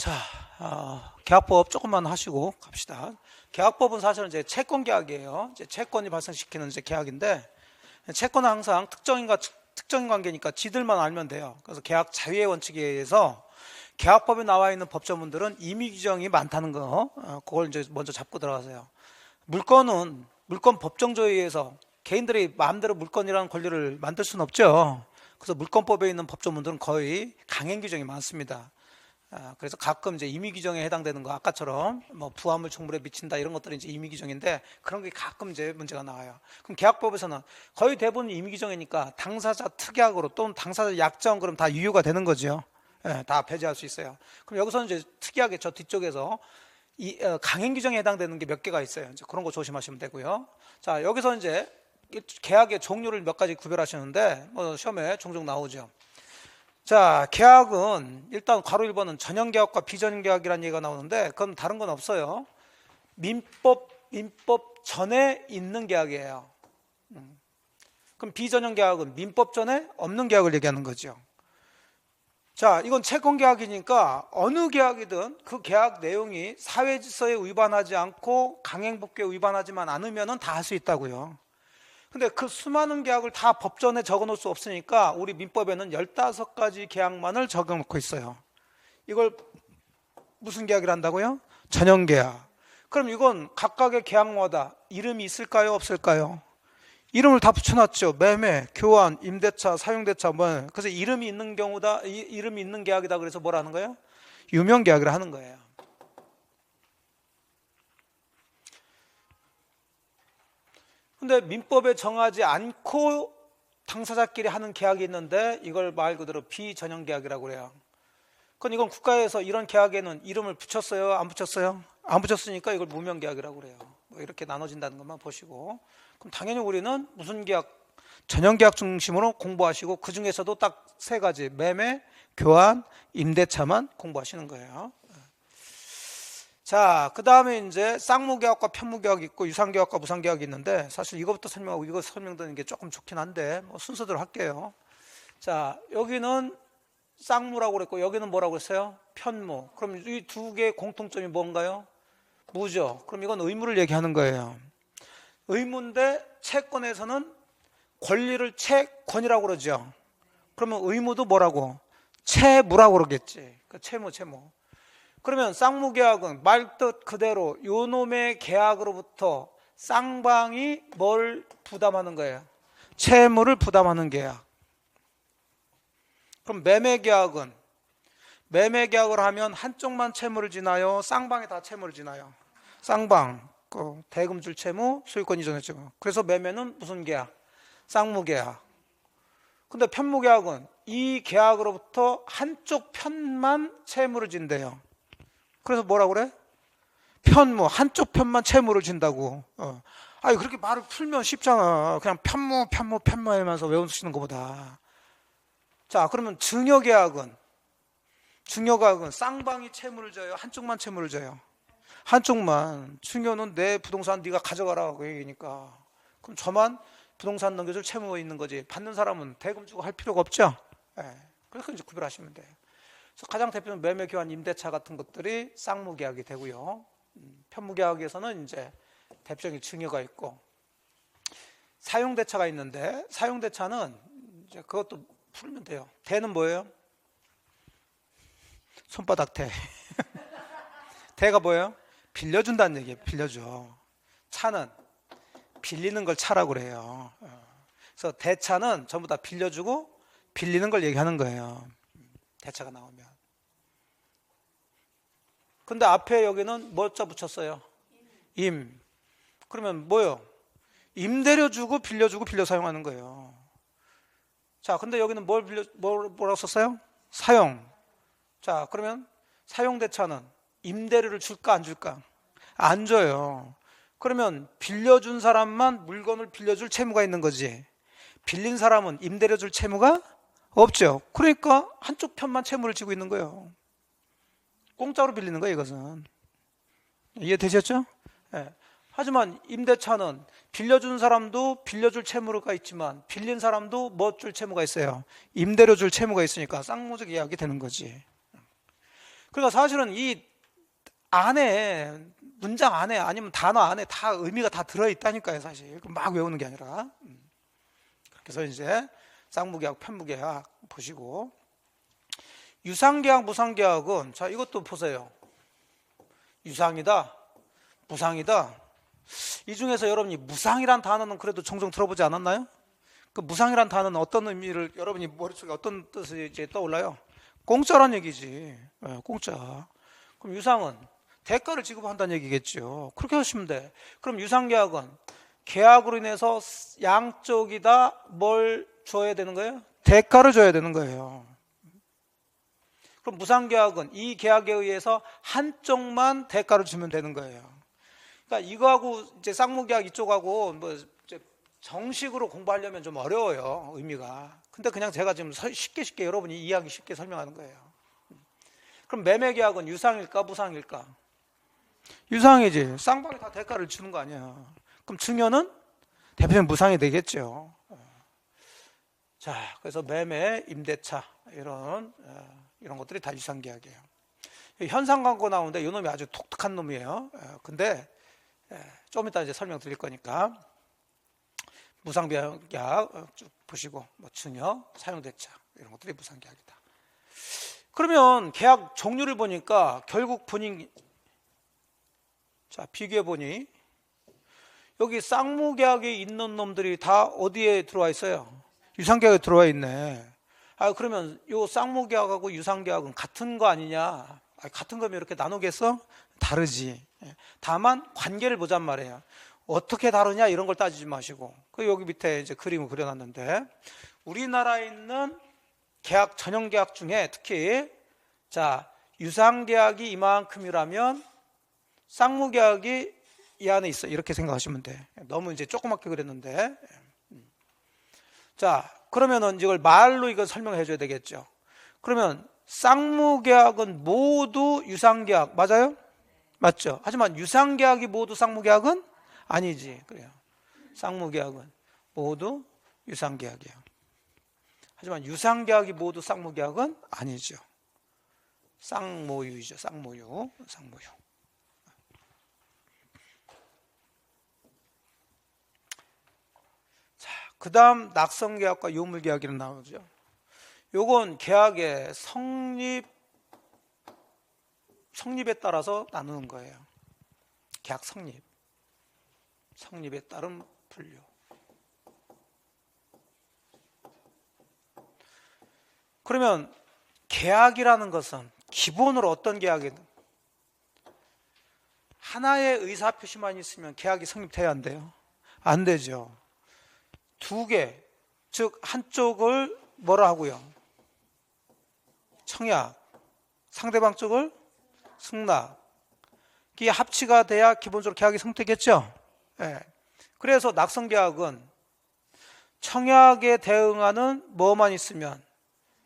자, 계약법 조금만 하시고 갑시다. 계약법은 사실은 이제 채권 계약이에요. 이제 채권이 발생시키는 이제 계약인데, 채권은 항상 특정인 관계니까 지들만 알면 돼요. 그래서 계약 자유의 원칙에 의해서 계약법에 나와 있는 법조문들은 임의 규정이 많다는 거, 그걸 이제 먼저 잡고 들어가세요. 물건 법정조에 의해서 개인들이 마음대로 물건이라는 권리를 만들 수는 없죠. 그래서 물건법에 있는 법조문들은 거의 강행 규정이 많습니다. 그래서 가끔 이제 임의 규정에 해당되는 거, 아까처럼 뭐 부합물 총물에 미친다 이런 것들이 이제 임의 규정인데, 그런 게 가끔 이제 문제가 나와요. 그럼 계약법에서는 거의 대부분 임의 규정이니까 당사자 특약으로 또는 당사자 약정, 그럼 다 유효가 되는 거죠. 다 배제할 수 있어요. 그럼 여기서는 이제 특이하게 저 뒤쪽에서 강행 규정에 해당되는 게 몇 개가 있어요. 이제 그런 거 조심하시면 되고요. 자, 여기서 이제 계약의 종류를 몇 가지 구별하시는데, 뭐 시험에 종종 나오죠. 자, 계약은 일단 괄호 1번은 전형계약과 비전형계약이라는 얘기가 나오는데, 그건 다른 건 없어요. 민법 전에 있는 계약이에요. 그럼 비전형계약은 민법 전에 없는 계약을 얘기하는 거죠. 자, 이건 채권계약이니까 어느 계약이든 그 계약 내용이 사회질서에 위반하지 않고 강행법규에 위반하지만 않으면 다 할 수 있다고요. 근데 그 수많은 계약을 다 법전에 적어 놓을 수 없으니까 우리 민법에는 15가지 계약만을 적어 놓고 있어요. 이걸 무슨 계약을 한다고요? 전형계약. 그럼 이건 각각의 계약마다 이름이 있을까요? 없을까요? 이름을 다 붙여놨죠. 매매, 교환, 임대차, 사용대차, 뭐. 그래서 이름이 있는 경우다, 이름이 있는 계약이다. 그래서 뭐라는 거예요? 유명계약이라 하는 거예요. 근데 민법에 정하지 않고 당사자끼리 하는 계약이 있는데, 이걸 말 그대로 비전형계약이라고 그래요. 그건 이건 국가에서 이런 계약에는 이름을 붙였어요? 안 붙였어요? 안 붙였으니까 이걸 무명계약이라고 그래요. 뭐 이렇게 나눠진다는 것만 보시고. 그럼 당연히 우리는 무슨 계약? 전형계약 중심으로 공부하시고, 그 중에서도 딱 3가지, 매매, 교환, 임대차만 공부하시는 거예요. 자, 그 다음에 이제 쌍무계약과 편무계약이 있고 유상계약과 무상계약이 있는데, 사실 이것부터 설명하고 이거 설명드리는 게 조금 좋긴 한데 뭐 순서대로 할게요. 자, 여기는 쌍무라고 그랬고 여기는 뭐라고 했어요? 편무. 그럼 이 두 개의 공통점이 뭔가요? 무죠. 그럼 이건 의무를 얘기하는 거예요. 의무인데 채권에서는 권리를 채권이라고 그러죠. 그러면 의무도 뭐라고? 채무라고 그러겠지. 채무. 그러면 쌍무계약은 말뜻 그대로 요놈의 계약으로부터 쌍방이 뭘 부담하는 거예요? 채무를 부담하는 계약. 그럼 매매계약은 매매계약을 하면 한쪽만 채무를 지나요? 쌍방이 다 채무를 지나요? 쌍방. 대금 줄 채무, 소유권 이전의 채무. 그래서 매매는 무슨 계약? 쌍무계약. 근데 편무계약은 이 계약으로부터 한쪽 편만 채무를 진대요. 그래서 뭐라고 그래? 편무, 한쪽 편만 채무를 진다고. 아니, 그렇게 말을 풀면 쉽잖아. 그냥 편무 하면서 외우시는 것보다. 자, 그러면 증여계약은 쌍방이 채무를 져요? 한쪽만 채무를 져요? 한쪽만. 증여는 내 부동산 네가 가져가라 그 얘기니까. 그럼 저만 부동산 넘겨줄 채무가 있는 거지. 받는 사람은 대금 주고 할 필요가 없죠. 그래서 이제 구별하시면 돼요. 그래서 가장 대표적인 매매, 교환, 임대차 같은 것들이 쌍무계약이 되고요. 편무계약에서는 이제 대표적인 증여가 있고, 사용대차가 있는데, 사용대차는 이제 그것도 풀면 돼요. 대는 뭐예요? 손바닥 대. 대가 뭐예요? 빌려준다는 얘기예요. 빌려줘. 차는 빌리는 걸 차라고 그래요. 그래서 대차는 전부 다 빌려주고 빌리는 걸 얘기하는 거예요. 대차가 나오면. 근데 앞에 여기는 뭐자 붙였어요? 임. 그러면 뭐예요? 임대료 주고 빌려주고 빌려 사용하는 거예요. 자, 근데 여기는 뭐라고 썼어요? 사용. 자, 그러면 사용대차는 임대료를 줄까 안 줄까? 안 줘요. 그러면 빌려준 사람만 물건을 빌려줄 채무가 있는 거지. 빌린 사람은 임대료 줄 채무가 없죠. 그러니까 한쪽 편만 채무를 지고 있는 거예요. 공짜로 빌리는 거예요, 이것은. 이해되셨죠? 네. 하지만 임대차는 빌려준 사람도 빌려줄 채무가 있지만 빌린 사람도 뭐 줄 채무가 있어요? 임대료 줄 채무가 있으니까 쌍무적 계약이 되는 거지. 그러니까 사실은 이 안에, 문장 안에 아니면 단어 안에 다 의미가 다 들어있다니까요, 사실. 막 외우는 게 아니라. 그래서 이제 쌍무계약, 편무계약 보시고, 유상계약, 무상계약은, 자, 이것도 보세요. 유상이다, 무상이다. 이 중에서 여러분이 무상이란 단어는 그래도 종종 들어보지 않았나요? 그 무상이란 단어는 어떤 의미를, 여러분이 머릿속에 어떤 뜻이 이제 떠올라요? 공짜란 얘기지. 공짜. 그럼 유상은 대가를 지급한다는 얘기겠죠. 그렇게 하시면 돼. 그럼 유상계약은 계약으로 인해서 양쪽이 다 뭘 줘야 되는 거예요? 대가를 줘야 되는 거예요. 그럼 무상계약은 이 계약에 의해서 한쪽만 대가를 주면 되는 거예요. 그러니까 이거하고 이제 쌍무계약 이쪽하고 뭐 이제 정식으로 공부하려면 좀 어려워요, 의미가. 근데 그냥 제가 지금 쉽게 여러분이 이해하기 쉽게 설명하는 거예요. 그럼 매매계약은 유상일까, 무상일까? 유상이지. 쌍방이 다 대가를 주는 거 아니야. 그럼 증여는 대표적인 무상이 되겠죠. 자, 그래서 매매, 임대차 이런 것들이 다 유상계약이에요. 현상 광고 나오는데 이 놈이 아주 독특한 놈이에요. 근데 좀 이따 이제 설명드릴 거니까 무상계약 쭉 보시고, 뭐 증여, 사용대차 이런 것들이 무상계약이다. 그러면 계약 종류를 보니까 결국 보니, 자, 비교해 보니 여기 쌍무계약에 있는 놈들이 다 어디에 들어와 있어요? 유상계약에 들어와 있네. 그러면 요 쌍무계약하고 유상계약은 같은 거 아니냐? 같은 거면 이렇게 나누겠어? 다르지. 다만 관계를 보잔 말이에요. 어떻게 다르냐 이런 걸 따지지 마시고, 그 여기 밑에 이제 그림을 그려놨는데, 우리나라에 있는 계약, 전형 계약 중에 특히, 자, 유상계약이 이만큼이라면 쌍무계약이 이 안에 있어. 이렇게 생각하시면 돼. 너무 이제 조그맣게 그렸는데. 자, 그러면은 이걸 말로 이걸 설명해 줘야 되겠죠. 그러면 쌍무계약은 모두 유상계약 맞아요? 맞죠? 하지만 유상계약이 모두 쌍무계약은 아니지. 그래요. 쌍무계약은 모두 유상계약이에요. 하지만 유상계약이 모두 쌍무계약은 아니죠. 쌍모유이죠. 쌍모유. 자, 그 다음 낙성계약과 요물계약이는 나오죠. 요건 계약의 성립에 따라서 나누는 거예요. 계약 성립에 따른 분류. 그러면 계약이라는 것은 기본으로 어떤 계약이든 하나의 의사표시만 있으면 계약이 성립돼야 안 돼요? 안 되죠. 두 개, 즉 한쪽을 뭐라 하고요? 청약, 상대방 쪽을 승낙. 이게 합치가 돼야 기본적으로 계약이 성립되겠죠? 네. 그래서 낙성계약은 청약에 대응하는 뭐만 있으면,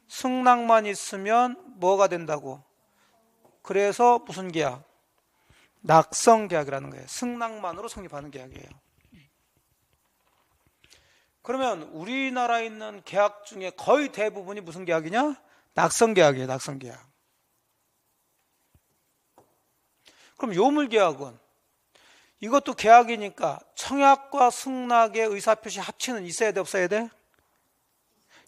승낙만 있으면 뭐가 된다고? 그래서 무슨 계약? 낙성계약이라는 거예요. 승낙만으로 성립하는 계약이에요. 그러면 우리나라에 있는 계약 중에 거의 대부분이 무슨 계약이냐? 낙성계약이에요. 낙성계약. 그럼 요물계약은 이것도 계약이니까 청약과 승낙의 의사표시 합치는 있어야 돼, 없어야 돼?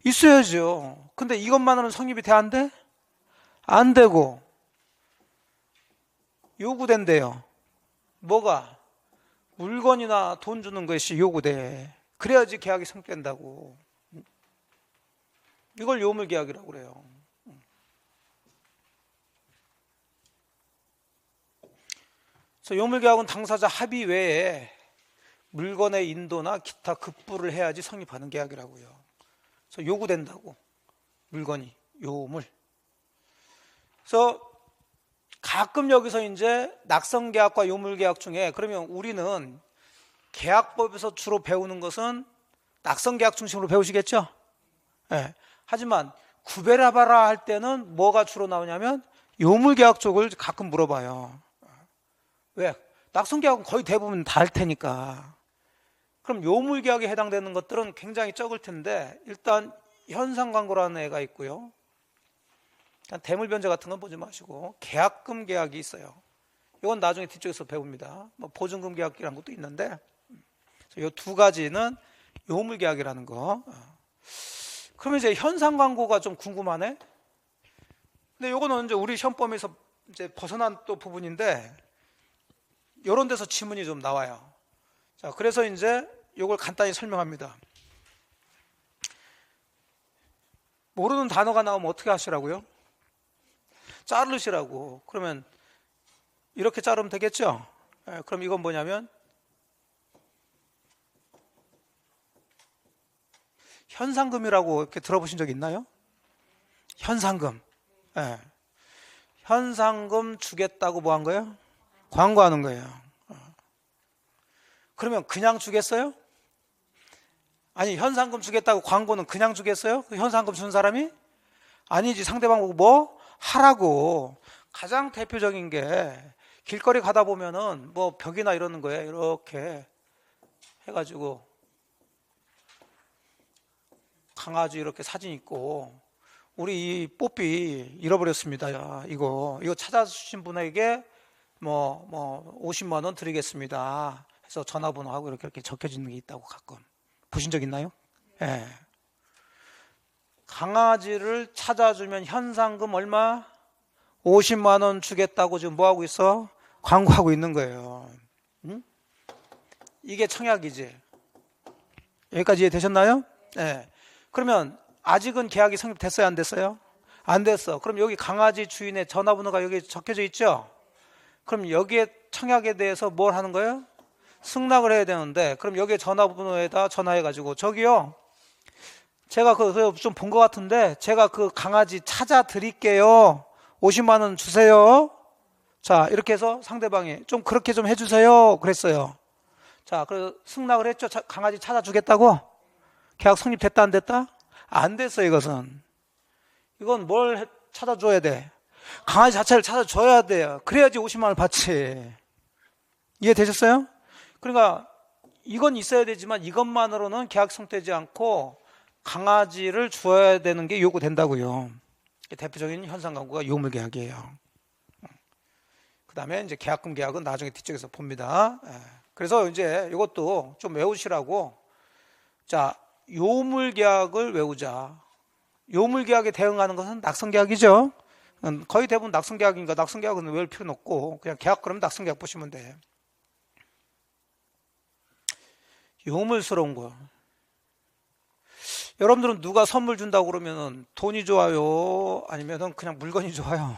있어야죠. 근데 이것만으로는 성립이 돼, 안 돼? 안 되고 요구된대요. 뭐가? 물건이나 돈 주는 것이 요구돼. 그래야지 계약이 성립된다고. 이걸 요물계약이라고 그래요. 그래서 요물계약은 당사자 합의 외에 물건의 인도나 기타 급부를 해야지 성립하는 계약이라고요. 그래서 요구된다고. 물건이 요물. 그래서 가끔 여기서 이제 낙성계약과 요물계약 중에, 그러면 우리는 계약법에서 주로 배우는 것은 낙성계약 중심으로 배우시겠죠? 네. 하지만 구별해봐라 할 때는 뭐가 주로 나오냐면 요물계약 쪽을 가끔 물어봐요. 왜? 낙성계약은 거의 대부분 다 할 테니까. 그럼 요물계약에 해당되는 것들은 굉장히 적을 텐데, 일단 현상광고라는 애가 있고요. 대물 변제 같은 건 보지 마시고 계약금 계약이 있어요. 이건 나중에 뒤쪽에서 배웁니다. 뭐 보증금 계약이라는 것도 있는데 이 두 가지는 요물 계약이라는 거. 그러면 이제 현상 광고가 좀 궁금하네. 근데 이거는 이제 우리 시험 범위에서 이제 벗어난 또 부분인데 이런 데서 지문이 좀 나와요. 자, 그래서 이제 이걸 간단히 설명합니다. 모르는 단어가 나오면 어떻게 하시라고요? 자르시라고. 그러면 이렇게 자르면 되겠죠? 그럼 이건 뭐냐면 현상금이라고 이렇게 들어보신 적 있나요? 현상금. 현상금 주겠다고 뭐 한 거예요? 광고하는 거예요. 그러면 그냥 주겠어요? 아니, 현상금 주겠다고 광고는 그냥 주겠어요? 그 현상금 준 사람이? 아니지. 상대방 보고 뭐 하라고. 가장 대표적인 게 길거리 가다 보면은 뭐 벽이나 이러는 거예요. 이렇게 해가지고 강아지 이렇게 사진 있고, 우리 이 뽀삐 잃어버렸습니다. 야, 이거 찾아주신 분에게 뭐 50만 원 드리겠습니다 해서 전화번호하고 이렇게 적혀지는 게 있다고 가끔 보신 적 있나요? 예. 강아지를 찾아주면 현상금 얼마? 50만 원 주겠다고 지금 뭐 하고 있어? 광고하고 있는 거예요. 응? 이게 청약이지. 여기까지 이해되셨나요? 예. 그러면 아직은 계약이 성립됐어요? 안 됐어요? 안 됐어. 그럼 여기 강아지 주인의 전화번호가 여기 적혀져 있죠? 그럼 여기에 청약에 대해서 뭘 하는 거예요? 승낙을 해야 되는데, 그럼 여기에 전화번호에다 전화해가지고 저기요, 제가 그거 좀 본 것 같은데 제가 그 강아지 찾아 드릴게요. 50만 원 주세요. 자, 이렇게 해서 상대방이 좀 그렇게 좀 해주세요 그랬어요. 자, 그래서 승낙을 했죠. 강아지 찾아주겠다고? 계약 성립됐다 안 됐다? 안 됐어. 이건 뭘 찾아줘야 돼? 강아지 자체를 찾아줘야 돼요. 그래야지 50만 원을 받지. 이해되셨어요? 그러니까 이건 있어야 되지만 이것만으로는 계약 성립되지 않고 강아지를 주어야 되는 게 요구된다고요. 대표적인 현상 광고가 요물 계약이에요. 그 다음에 이제 계약금 계약은 나중에 뒤쪽에서 봅니다. 그래서 이제 이것도 좀 외우시라고. 자, 요물 계약을 외우자. 요물 계약에 대응하는 것은 낙성 계약이죠. 거의 대부분 낙성 계약이니까 낙성 계약은 외울 필요는 없고 그냥 계약 그러면 낙성 계약 보시면 돼. 요물스러운 거. 여러분들은 누가 선물 준다고 그러면 돈이 좋아요? 아니면 그냥 물건이 좋아요?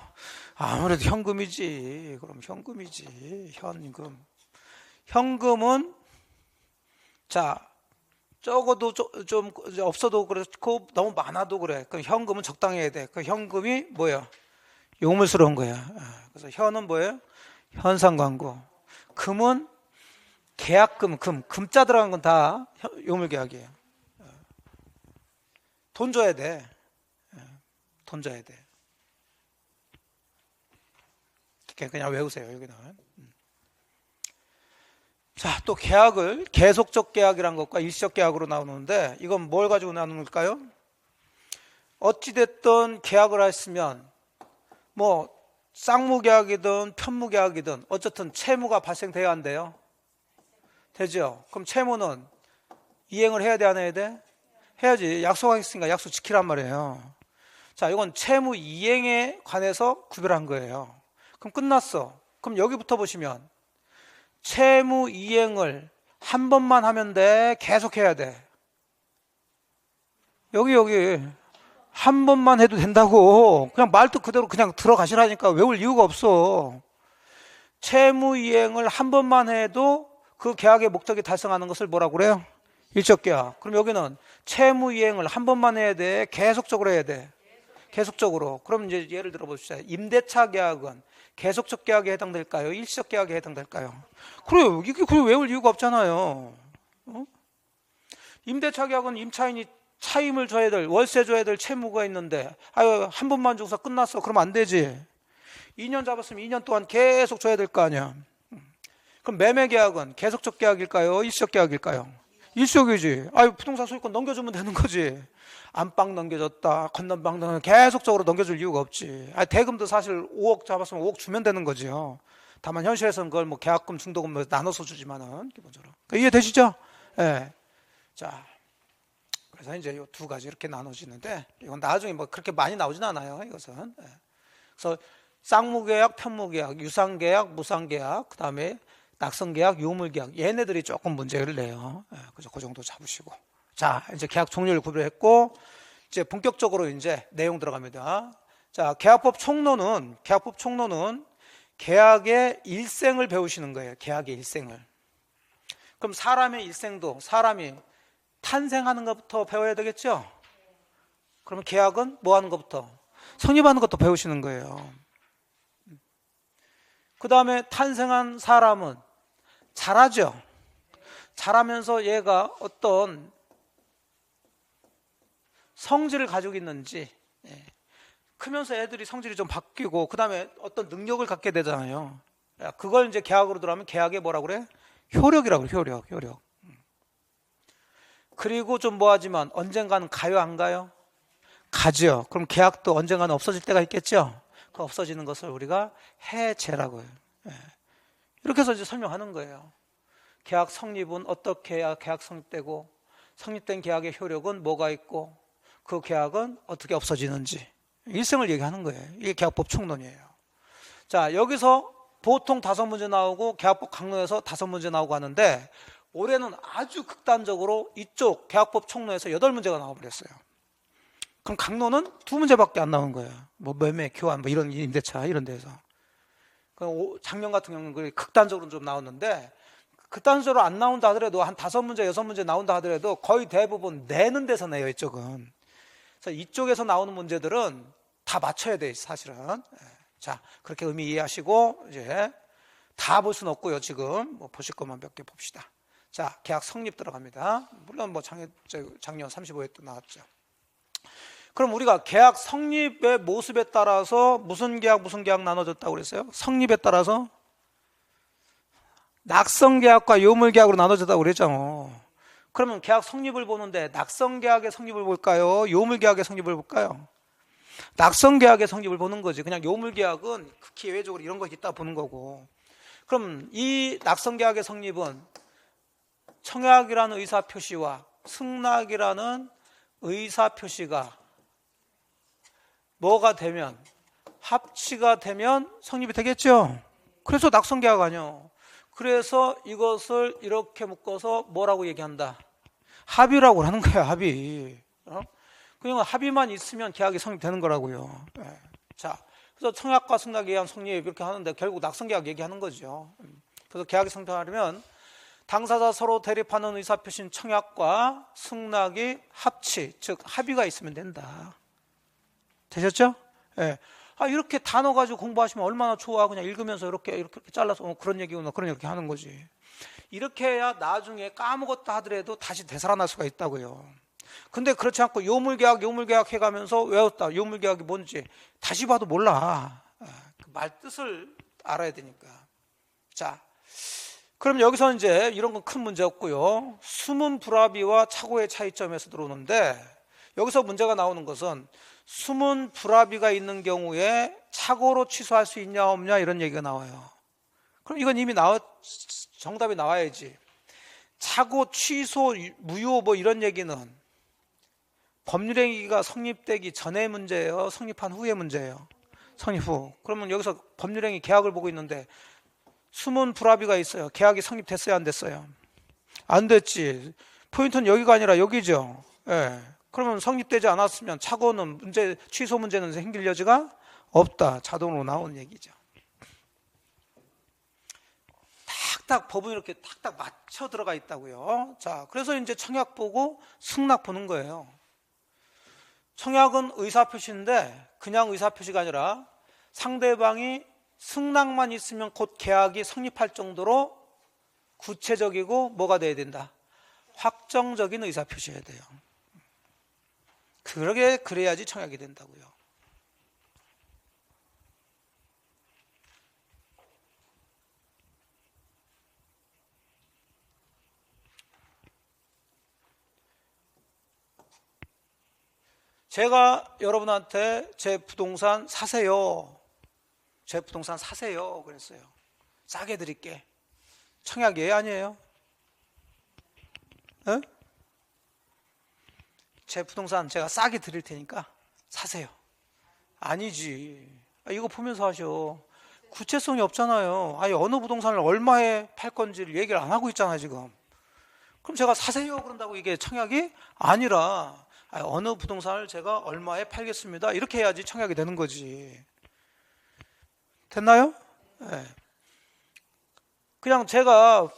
아무래도 현금이지. 그럼 현금이지. 현금은 자, 적어도 좀 없어도 그렇고 너무 많아도 그래. 그럼 현금은 적당해야 돼. 그 현금이 뭐예요? 요물스러운 거야. 그래서 현은 뭐예요? 현상 광고. 금은 계약금, 금자 들어간 건 다 요물 계약이에요. 돈 줘야 돼. 돈 줘야 돼. 그냥 외우세요. 여기는. 자, 또 계약을 계속적 계약이란 것과 일시적 계약으로 나누는데 이건 뭘 가지고 나눌까요? 어찌됐든 계약을 했으면 뭐 쌍무계약이든 편무계약이든 어쨌든 채무가 발생돼야 한대요. 되죠? 그럼 채무는 이행을 해야 돼, 안 해야 돼? 해야지. 약속하겠으니까 약속 지키란 말이에요. 자, 이건 채무 이행에 관해서 구별한 거예요. 그럼 끝났어. 그럼 여기부터 보시면 채무 이행을 한 번만 하면 돼? 계속 해야 돼? 여기 한 번만 해도 된다고. 그냥 말도 그대로 그냥 들어가시라니까 외울 이유가 없어. 채무 이행을 한 번만 해도 그 계약의 목적이 달성하는 것을 뭐라고 그래요? 일적 계약. 그럼 여기는 채무 이행을 한 번만 해야 돼? 계속적으로 해야 돼? 계속적으로. 그럼 이제 예를 들어 봅시다. 임대차 계약은 계속적 계약에 해당될까요? 일시적 계약에 해당될까요? 그래요. 이게 그걸 외울 이유가 없잖아요. 임대차 계약은 임차인이 차임을 줘야 될, 월세 줘야 될 채무가 있는데 한 번만 주고서 끝났어. 그러면 안 되지. 2년 잡았으면 2년 동안 계속 줘야 될 거 아니야. 그럼 매매 계약은 계속적 계약일까요? 일시적 계약일까요? 일시적이지. 아유, 부동산 소유권 넘겨주면 되는 거지. 안방 넘겨줬다, 건넌방 계속적으로 넘겨줄 이유가 없지. 대금도 사실 5억 잡았으면 5억 주면 되는 거지요. 다만 현실에서는 그걸 뭐 계약금, 중도금 나눠서 주지만은 기본적으로. 그러니까 이해되시죠? 예. 자, 그래서 이제 이 두 가지 이렇게 나눠지는데 이건 나중에 뭐 그렇게 많이 나오진 않아요. 이것은. 예. 그래서 쌍무계약, 편무계약, 유상계약, 무상계약, 그 다음에 낙성계약, 요물계약, 얘네들이 조금 문제를 내요. 예, 그래서 그 정도 잡으시고. 자, 이제 계약 종류를 구별했고, 이제 본격적으로 이제 내용 들어갑니다. 자, 계약법 총론은 계약의 일생을 배우시는 거예요. 계약의 일생을. 그럼 사람의 일생도 사람이 탄생하는 것부터 배워야 되겠죠? 그러면 계약은 뭐 하는 것부터? 성립하는 것도 배우시는 거예요. 그 다음에 탄생한 사람은 자라죠. 자라면서 얘가 어떤 성질을 가지고 있는지, 크면서 애들이 성질이 좀 바뀌고 그 다음에 어떤 능력을 갖게 되잖아요. 그걸 이제 계약으로 들어가면 계약에 뭐라고 그래? 효력이라고 그래. 효력. 그리고 좀 뭐하지만 언젠가는 가요, 안 가요? 가죠. 그럼 계약도 언젠가는 없어질 때가 있겠죠. 그 없어지는 것을 우리가 해제라고 해요. 이렇게 해서 이제 설명하는 거예요. 계약 성립은 어떻게 해야 계약 성립되고, 성립된 계약의 효력은 뭐가 있고, 그 계약은 어떻게 없어지는지 일생을 얘기하는 거예요. 이게 계약법 총론이에요. 자, 여기서 보통 5문제 나오고 계약법 강론에서 5문제 나오고 하는데 올해는 아주 극단적으로 이쪽 계약법 총론에서 8문제가 나와버렸어요. 그럼 강론은 2문제밖에 안 나온 거예요. 뭐 매매, 교환, 뭐 이런 임대차 이런 데서. 작년 같은 경우는 극단적으로 좀 나왔는데, 극단적으로 안 나온다 하더라도 한 5문제, 6문제 나온다 하더라도 거의 대부분 내는 데서 내요, 이쪽은. 그래서 이쪽에서 나오는 문제들은 다 맞춰야 돼, 사실은. 자, 그렇게 의미 이해하시고, 이제 다 볼 수는 없고요, 지금. 뭐 보실 것만 몇 개 봅시다. 자, 계약 성립 들어갑니다. 물론 뭐 작년 35회 또 나왔죠. 그럼 우리가 계약 성립의 모습에 따라서 무슨 계약 나눠졌다고 그랬어요? 성립에 따라서 낙성계약과 요물계약으로 나눠졌다고 그랬잖아요. 그러면 계약 성립을 보는데 낙성계약의 성립을 볼까요? 요물계약의 성립을 볼까요? 낙성계약의 성립을 보는 거지. 그냥 요물계약은 극히 예외적으로 이런 거 있다 보는 거고. 그럼 이 낙성계약의 성립은 청약이라는 의사표시와 승낙이라는 의사표시가 뭐가 되면, 합치가 되면 성립이 되겠죠. 그래서 낙성계약 아니요. 그래서 이것을 이렇게 묶어서 뭐라고 얘기한다? 합의라고 하는 거야, 합의. 그냥 합의만 있으면 계약이 성립되는 거라고요. 자, 그래서 청약과 승낙에 의한 성립 이렇게 하는데 결국 낙성계약 얘기하는 거죠. 그래서 계약이 성립하려면 당사자 서로 대립하는 의사표시인 청약과 승낙이 합치, 즉 합의가 있으면 된다. 되셨죠? 예. 이렇게 단어 가지고 공부하시면 얼마나 좋아. 그냥 읽으면서 이렇게 잘라서 그런 얘기구나, 그런 얘기 하는 거지. 이렇게 해야 나중에 까먹었다 하더라도 다시 되살아날 수가 있다고요. 근데 그렇지 않고 요물계약 해가면서 외웠다. 요물계약이 뭔지 다시 봐도 몰라. 그 말 뜻을 알아야 되니까. 자, 그럼 여기서 이제 이런 건 큰 문제 없고요. 수문 불합의와 착오의 차이점에서 들어오는데, 여기서 문제가 나오는 것은 수문 불합의가 있는 경우에 착오로 취소할 수 있냐 없냐 이런 얘기가 나와요. 그럼 이건 이미 정답이 나와야지. 착오, 취소, 무효 뭐 이런 얘기는 법률행위가 성립되기 전의 문제예요? 성립한 후의 문제예요? 성립 후. 그러면 여기서 법률행위 계약을 보고 있는데 수문 불합의가 있어요. 계약이 성립됐어요, 안 됐어요? 안 됐지. 포인트는 여기가 아니라 여기죠. 예. 그러면 성립되지 않았으면 착오는 취소 문제는 생길 여지가 없다. 자동으로 나오는 얘기죠. 탁탁 법은 이렇게 탁탁 맞춰 들어가 있다고요. 자, 그래서 이제 청약 보고 승낙 보는 거예요. 청약은 의사표시인데 그냥 의사표시가 아니라 상대방이 승낙만 있으면 곧 계약이 성립할 정도로 구체적이고 뭐가 돼야 된다? 확정적인 의사표시여야 돼요. 그래야지 청약이 된다고요. 제가 여러분한테 제 부동산 사세요. 제 부동산 사세요. 그랬어요. 싸게 드릴게. 청약이에요? 아니에요? 에? 제 부동산 제가 싸게 드릴 테니까 사세요. 아니지. 이거 보면서 하셔. 구체성이 없잖아요. 아니, 어느 부동산을 얼마에 팔 건지를 얘기를 안 하고 있잖아요, 지금. 그럼 제가 사세요 그런다고 이게 청약이 아니라, 어느 부동산을 제가 얼마에 팔겠습니다. 이렇게 해야지 청약이 되는 거지. 됐나요? 네. 그냥 제가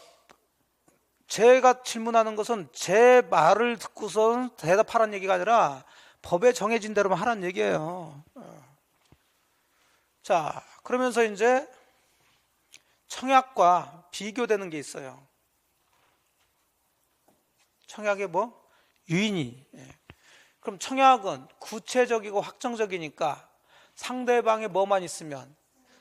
질문하는 것은 제 말을 듣고선 대답하라는 얘기가 아니라 법에 정해진 대로만 하라는 얘기예요. 자, 그러면서 이제 청약과 비교되는 게 있어요. 청약의 뭐? 유인이. 그럼 청약은 구체적이고 확정적이니까 상대방의 뭐만 있으면,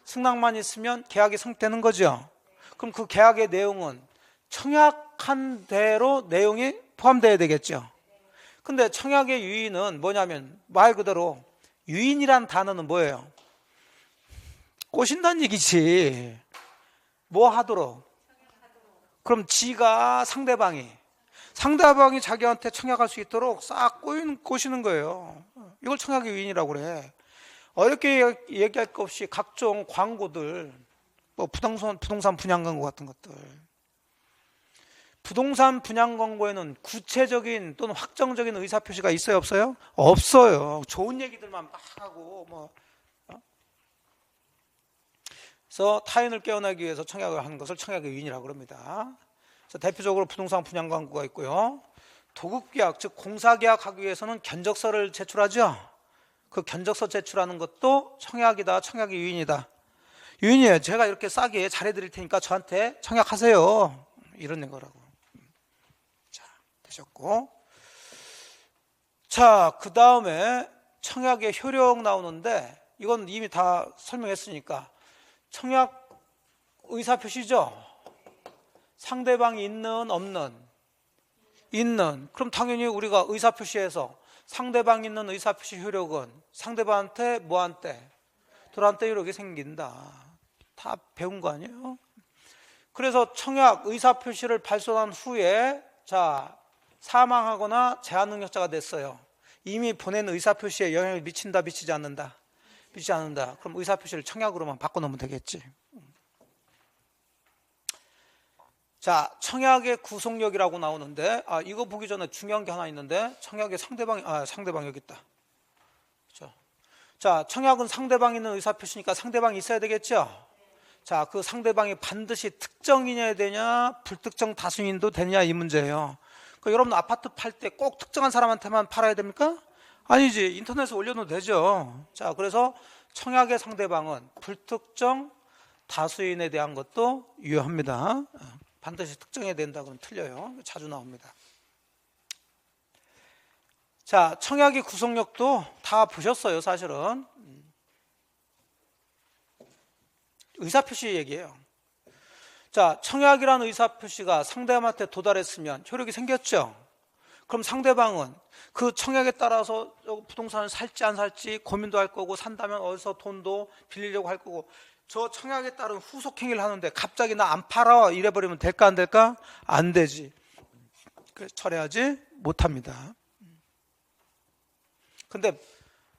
승낙만 있으면 계약이 성립되는 거죠. 그럼 그 계약의 내용은 청약한 대로 내용이 포함되어야 되겠죠. 근데 청약의 유인은 뭐냐면 말 그대로 유인이란 단어는 뭐예요? 꼬신다는 얘기지. 뭐 하도록? 그럼 지가 상대방이 자기한테 청약할 수 있도록 싹 꼬시는 거예요. 이걸 청약의 유인이라고 그래. 어렵게 얘기할 것 없이 각종 광고들, 뭐 부동산 분양 광고 같은 것들. 부동산 분양 광고에는 구체적인 또는 확정적인 의사표시가 있어요, 없어요? 없어요. 좋은 얘기들만 막 하고 뭐. 그래서 타인을 깨어나기 위해서 청약을 하는 것을 청약의 유인이라고 합니다. 그래서 대표적으로 부동산 분양 광고가 있고요. 도급계약, 즉 공사계약 하기 위해서는 견적서를 제출하죠. 그 견적서 제출하는 것도 청약이다, 청약의 유인이다. 유인이에요. 제가 이렇게 싸게 잘해드릴 테니까 저한테 청약하세요. 이런 거라고. 자, 되셨고. 자, 그 다음에 청약의 효력 나오는데, 이건 이미 다 설명했으니까. 청약 의사표시죠. 상대방이 있는 없는? 있는. 그럼 당연히 우리가 의사표시에서 상대방 있는 의사표시 효력은 상대방한테 뭐한테? 들한테 효력이 생긴다. 다 배운 거 아니에요? 그래서 청약 의사표시를 발송한 후에 자, 사망하거나 제한능력자가 됐어요. 이미 보낸 의사표시에 영향을 미친다, 미치지 않는다? 미치지 않는다. 그럼 의사표시를 청약으로만 바꿔놓으면 되겠지. 자, 청약의 구속력이라고 나오는데, 이거 보기 전에 중요한 게 하나 있는데, 청약의 상대방 여기 있다. 그렇죠? 자, 청약은 상대방 있는 의사표시니까 상대방이 있어야 되겠죠? 자, 그 상대방이 반드시 특정인이어야 되냐, 불특정 다수인도 되냐, 이 문제예요. 여러분 아파트 팔 때 꼭 특정한 사람한테만 팔아야 됩니까? 아니지. 인터넷에 올려도 되죠. 자, 그래서 청약의 상대방은 불특정 다수인에 대한 것도 유효합니다. 반드시 특정해야 된다 그러면 틀려요. 자주 나옵니다. 자, 청약의 구속력도 다 보셨어요, 사실은. 의사표시 얘기예요. 자, 청약이라는 의사표시가 상대방한테 도달했으면 효력이 생겼죠. 그럼 상대방은 그 청약에 따라서 부동산을 살지 안 살지 고민도 할 거고, 산다면 어디서 돈도 빌리려고 할 거고, 저 청약에 따른 후속 행위를 하는데 갑자기 나 안 팔아 이래버리면 될까 안 될까? 안 되지. 그래서 철회하지 못합니다. 근데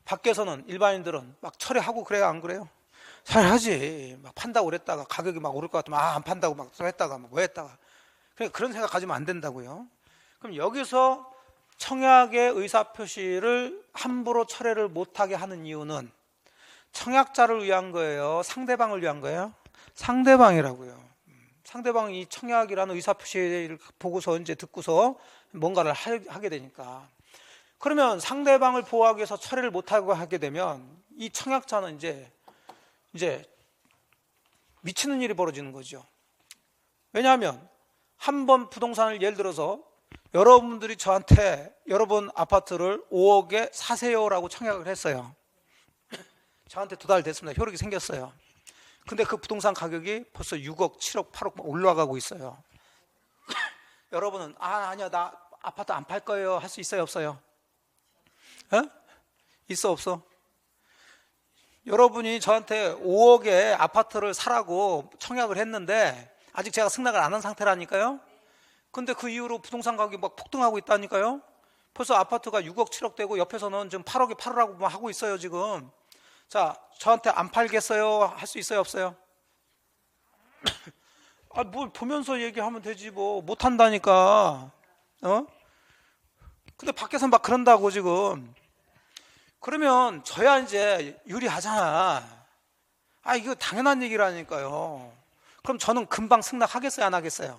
밖에서는 일반인들은 막 철회하고 그래요, 안 그래요? 철회하지. 막 판다고 그랬다가 가격이 막 오를 것 같으면 안 판다고 막 했다가 뭐 했다가. 그러니까 그런 생각 가지면 안 된다고요. 그럼 여기서 청약의 의사표시를 함부로 철회를 못하게 하는 이유는 청약자를 위한 거예요? 상대방을 위한 거예요? 상대방이라고요. 상대방이 이 청약이라는 의사표시를 보고서 이제 듣고서 뭔가를 하게 되니까. 그러면 상대방을 보호하기 위해서 철회를 못하고 하게 되면 이 청약자는 이제 미치는 일이 벌어지는 거죠. 왜냐하면 한 번 부동산을 예를 들어서 여러분들이 저한테 여러분 아파트를 5억에 사세요라고 청약을 했어요. 저한테 도달됐습니다. 효력이 생겼어요. 근데 그 부동산 가격이 벌써 6억, 7억, 8억 올라가고 있어요. 여러분은 아니야 나 아파트 안 팔 거예요 할 수 있어요, 없어요? 있어 없어? 여러분이 저한테 5억에 아파트를 사라고 청약을 했는데 아직 제가 승낙을 안 한 상태라니까요. 근데 그 이후로 부동산 가격이 막 폭등하고 있다니까요. 벌써 아파트가 6억 7억 되고 옆에서는 지금 8억에 팔으라고 하고 있어요 지금. 자, 저한테 안 팔겠어요? 할 수 있어요 없어요? 뭘 보면서 얘기하면 되지 뭐. 못 한다니까. 근데 밖에서 막 그런다고 지금. 그러면 저야 이제 유리하잖아. 이거 당연한 얘기라니까요. 그럼 저는 금방 승낙하겠어요 안 하겠어요?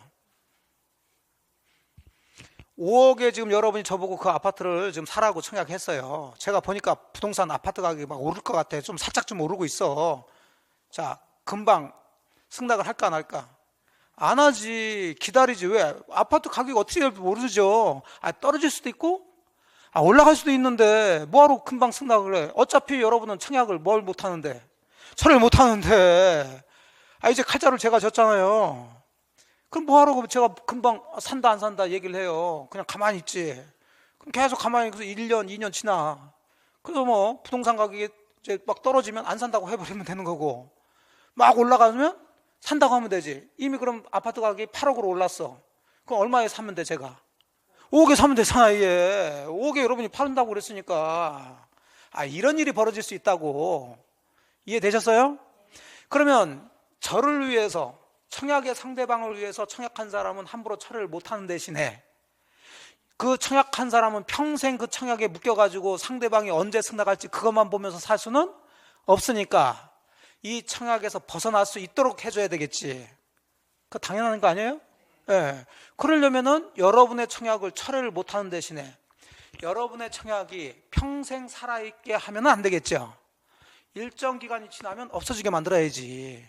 5억에 지금 여러분이 저보고 그 아파트를 지금 사라고 청약했어요. 제가 보니까 부동산 아파트 가격이 막 오를 것 같아. 좀 살짝 좀 오르고 있어. 자, 금방 승낙을 할까 안 할까? 안 하지. 기다리지. 왜? 아파트 가격이 어떻게 될지 모르죠. 떨어질 수도 있고 올라갈 수도 있는데 뭐하러 금방 승낙을 해? 어차피 여러분은 청약을 뭘 못하는데, 철회를 못하는데 이제 칼자를 제가 졌잖아요. 그럼 뭐하러 제가 금방 산다 안 산다 얘기를 해요. 그냥 가만히 있지. 그럼 계속 가만히 있어서 1년 2년 지나. 그래서 뭐 부동산 가격이 이제 막 떨어지면 안 산다고 해버리면 되는 거고, 막 올라가면 산다고 하면 되지. 이미 그럼 아파트 가격이 8억으로 올랐어. 그럼 얼마에 사면 돼 제가? 5억에 사면 되잖아. 이게 5억에 여러분이 팔린다고 그랬으니까. 이런 일이 벌어질 수 있다고. 이해되셨어요? 그러면 저를 위해서, 청약의 상대방을 위해서 청약한 사람은 함부로 철회를 못하는 대신에 그 청약한 사람은 평생 그 청약에 묶여가지고 상대방이 언제 승낙할지 그것만 보면서 살 수는 없으니까 이 청약에서 벗어날 수 있도록 해줘야 되겠지. 그거 당연한 거 아니에요? 네. 그러려면은 여러분의 청약을 철회를 못하는 대신에 여러분의 청약이 평생 살아있게 하면 안 되겠죠. 일정 기간이 지나면 없어지게 만들어야지.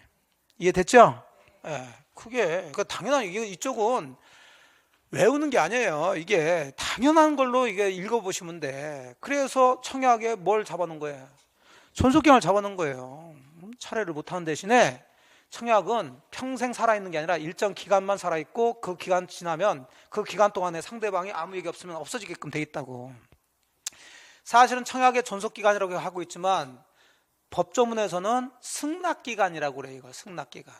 이해됐죠? 네. 그게 당연한, 이쪽은 외우는 게 아니에요. 이게 당연한 걸로 이게 읽어보시면 돼. 그래서 청약에 뭘 잡아놓은 거예요? 존속기간을 잡아놓은 거예요. 철회를 못하는 대신에 청약은 평생 살아있는 게 아니라 일정 기간만 살아있고 그 기간 지나면 그 기간 동안에 상대방이 아무 얘기 없으면 없어지게끔 돼 있다고. 사실은 청약의 존속기간이라고 하고 있지만 법조문에서는 승낙기간이라고 그래요. 이걸 승낙기간.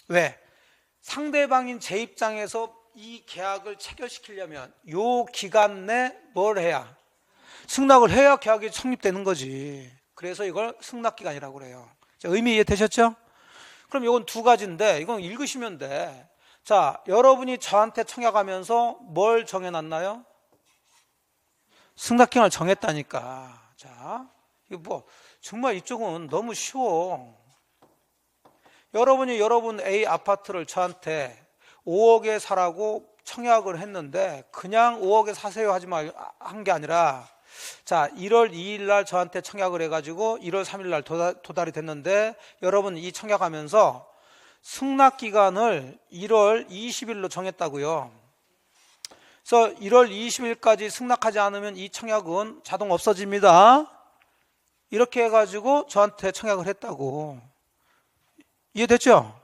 왜? 상대방인 제 입장에서 이 계약을 체결시키려면 요 기간 내 뭘 해야? 승낙을 해야 계약이 성립되는 거지. 그래서 이걸 승낙기간이라고 그래요. 자, 의미 이해되셨죠? 그럼 이건 두 가지인데 이건 읽으시면 돼. 자, 여러분이 저한테 청약하면서 뭘 정해놨나요? 승낙기간을 정했다니까. 자, 이거 뭐 정말 이쪽은 너무 쉬워. 여러분이 여러분 A 아파트를 저한테 5억에 사라고 청약을 했는데 그냥 5억에 사세요 하지 말 한 게 아니라, 자, 1월 2일 날 저한테 청약을 해가지고 1월 3일 날 도달이 됐는데 여러분 이 청약하면서 승낙기간을 1월 20일로 정했다고요. 그래서 1월 20일까지 승낙하지 않으면 이 청약은 자동 없어집니다. 이렇게 해가지고 저한테 청약을 했다고. 이해됐죠?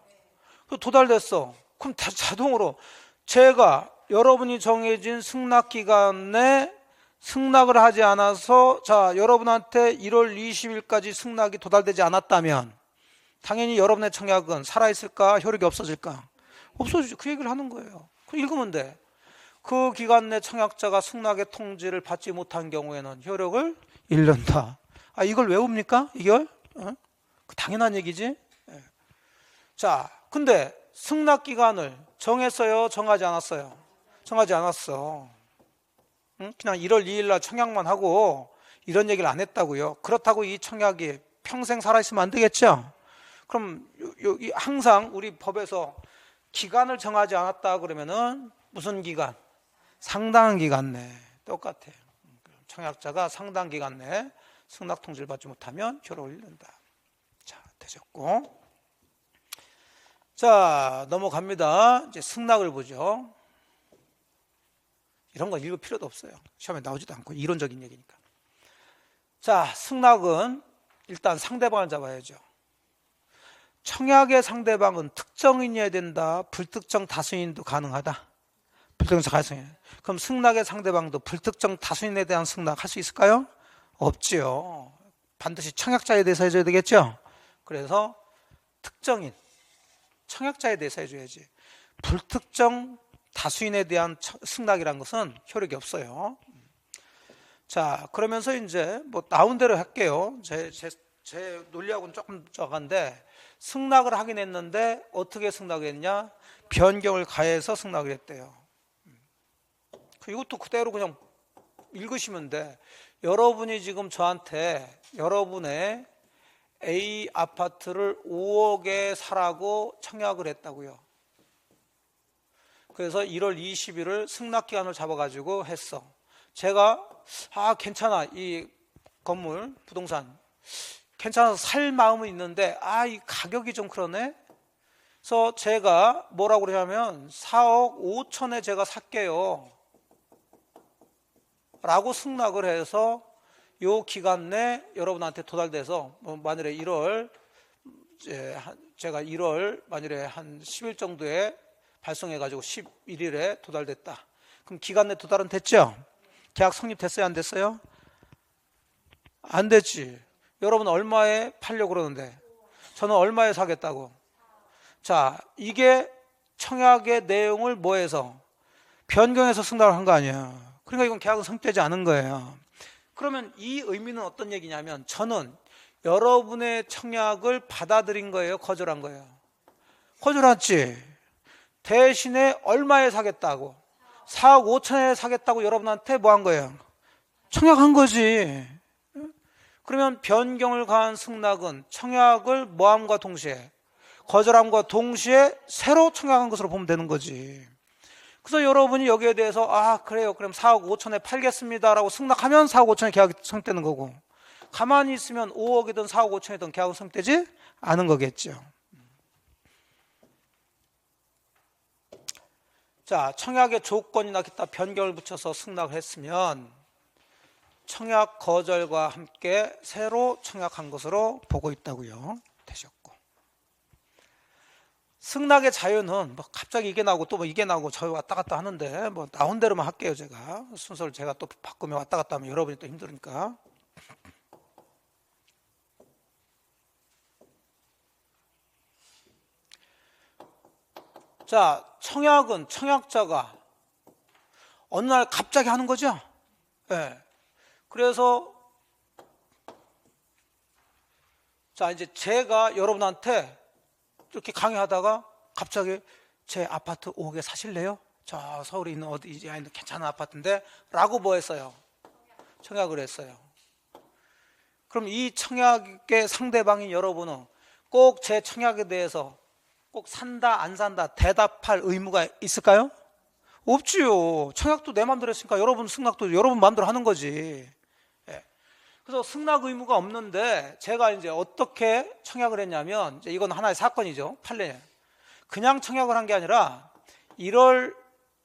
도달됐어. 그럼 자동으로 제가 여러분이 정해진 승낙기간에 승낙을 하지 않아서, 자, 여러분한테 1월 20일까지 승낙이 도달되지 않았다면 당연히 여러분의 청약은 살아있을까? 효력이 없어질까? 없어지죠. 그 얘기를 하는 거예요. 그럼 읽으면 돼. 그 기간 내 청약자가 승낙의 통지를 받지 못한 경우에는 효력을 잃는다. 이걸 외웁니까? 이걸? 당연한 얘기지. 자, 근데 승낙기간을 정했어요? 정하지 않았어요? 정하지 않았어. 그냥 1월 2일 날 청약만 하고 이런 얘기를 안 했다고요. 그렇다고 이 청약이 평생 살아있으면 안 되겠죠? 그럼 항상 우리 법에서 기간을 정하지 않았다 그러면은 무슨 기간? 상당한 기간 내. 똑같아. 청약자가 상당 기간 내 승낙 통지를 받지 못하면 효력을 잃는다. 자, 되셨고. 자, 넘어갑니다. 이제 승낙을 보죠. 이런 거 읽을 필요도 없어요. 시험에 나오지도 않고 이론적인 얘기니까. 자, 승낙은 일단 상대방을 잡아야죠. 청약의 상대방은 특정인이어야 된다. 불특정 다수인도 가능하다. 불특정 가능성이. 그럼 승낙의 상대방도 불특정 다수인에 대한 승낙 할 수 있을까요? 없지요. 반드시 청약자에 대해서 해줘야 되겠죠. 그래서 특정인, 청약자에 대해서 해줘야지. 불특정 다수인에 대한 승낙이라는 것은 효력이 없어요. 자, 그러면서 이제 뭐 나온 대로 할게요. 제 논리하고는 조금 적은데, 승낙을 하긴 했는데 어떻게 승낙을 했냐? 변경을 가해서 승낙을 했대요. 이것도 그대로 그냥 읽으시면 돼. 여러분이 지금 저한테 여러분의 A 아파트를 5억에 사라고 청약을 했다고요. 그래서 1월 20일을 승낙기간을 잡아가지고 했어. 제가 괜찮아, 이 건물 부동산 괜찮아서 살 마음은 있는데 이 가격이 좀 그러네. 그래서 제가 뭐라고 그러냐면 4억 5천에 제가 살게요 라고 승낙을 해서 요 기간 내 여러분한테 도달돼서 만일에 1월 제가 1월 만일에 한 10일 정도에 발송해 가지고 11일에 도달됐다. 그럼 기간 내 도달은 됐죠? 계약 성립됐어요? 안 됐어요? 안 됐지. 여러분 얼마에 팔려고 그러는데 저는 얼마에 사겠다고. 자, 이게 청약의 내용을 뭐해서 변경해서 승낙을 한 거 아니야. 그러니까 이건 계약은 성립되지 않은 거예요. 그러면 이 의미는 어떤 얘기냐면 저는 여러분의 청약을 받아들인 거예요, 거절한 거예요? 거절했지. 대신에 얼마에 사겠다고, 4억 5천에 사겠다고 여러분한테 뭐 한 거예요? 청약한 거지. 그러면 변경을 가한 승낙은 청약을 뭐함과 동시에, 거절함과 동시에 새로 청약한 것으로 보면 되는 거지. 그래서 여러분이 여기에 대해서 그래요, 그럼 4억 5천에 팔겠습니다 라고 승낙하면 4억 5천에 계약이 성립되는 거고, 가만히 있으면 5억이든 4억 5천이든 계약은 성립되지 않은 거겠죠. 자, 청약의 조건이나 기타 변경을 붙여서 승낙을 했으면 청약 거절과 함께 새로 청약한 것으로 보고 있다고요. 되셨고, 승낙의 자유는 뭐 갑자기 이게 나오고 또 뭐 이게 나오고 저희 왔다 갔다 하는데 뭐 나온 대로만 할게요. 제가 순서를 제가 또 바꾸면 왔다 갔다 하면 여러분이 또 힘드니까. 자, 청약은 청약자가 어느 날 갑자기 하는 거죠. 네. 그래서 자, 이제 제가 여러분한테 이렇게 강의하다가 갑자기 제 아파트 5억에 사실래요? 저 서울에 있는 어디에 있는 괜찮은 아파트인데 라고 뭐 했어요? 청약을 했어요. 그럼 이 청약의 상대방인 여러분은 꼭 제 청약에 대해서 꼭 산다 안 산다 대답할 의무가 있을까요? 없지요. 청약도 내 마음대로 했으니까 여러분 승낙도 여러분 마음대로 하는 거지. 예. 그래서 승낙 의무가 없는데 제가 이제 어떻게 청약을 했냐면, 이제 이건 하나의 사건이죠. 판례. 그냥 청약을 한 게 아니라 1월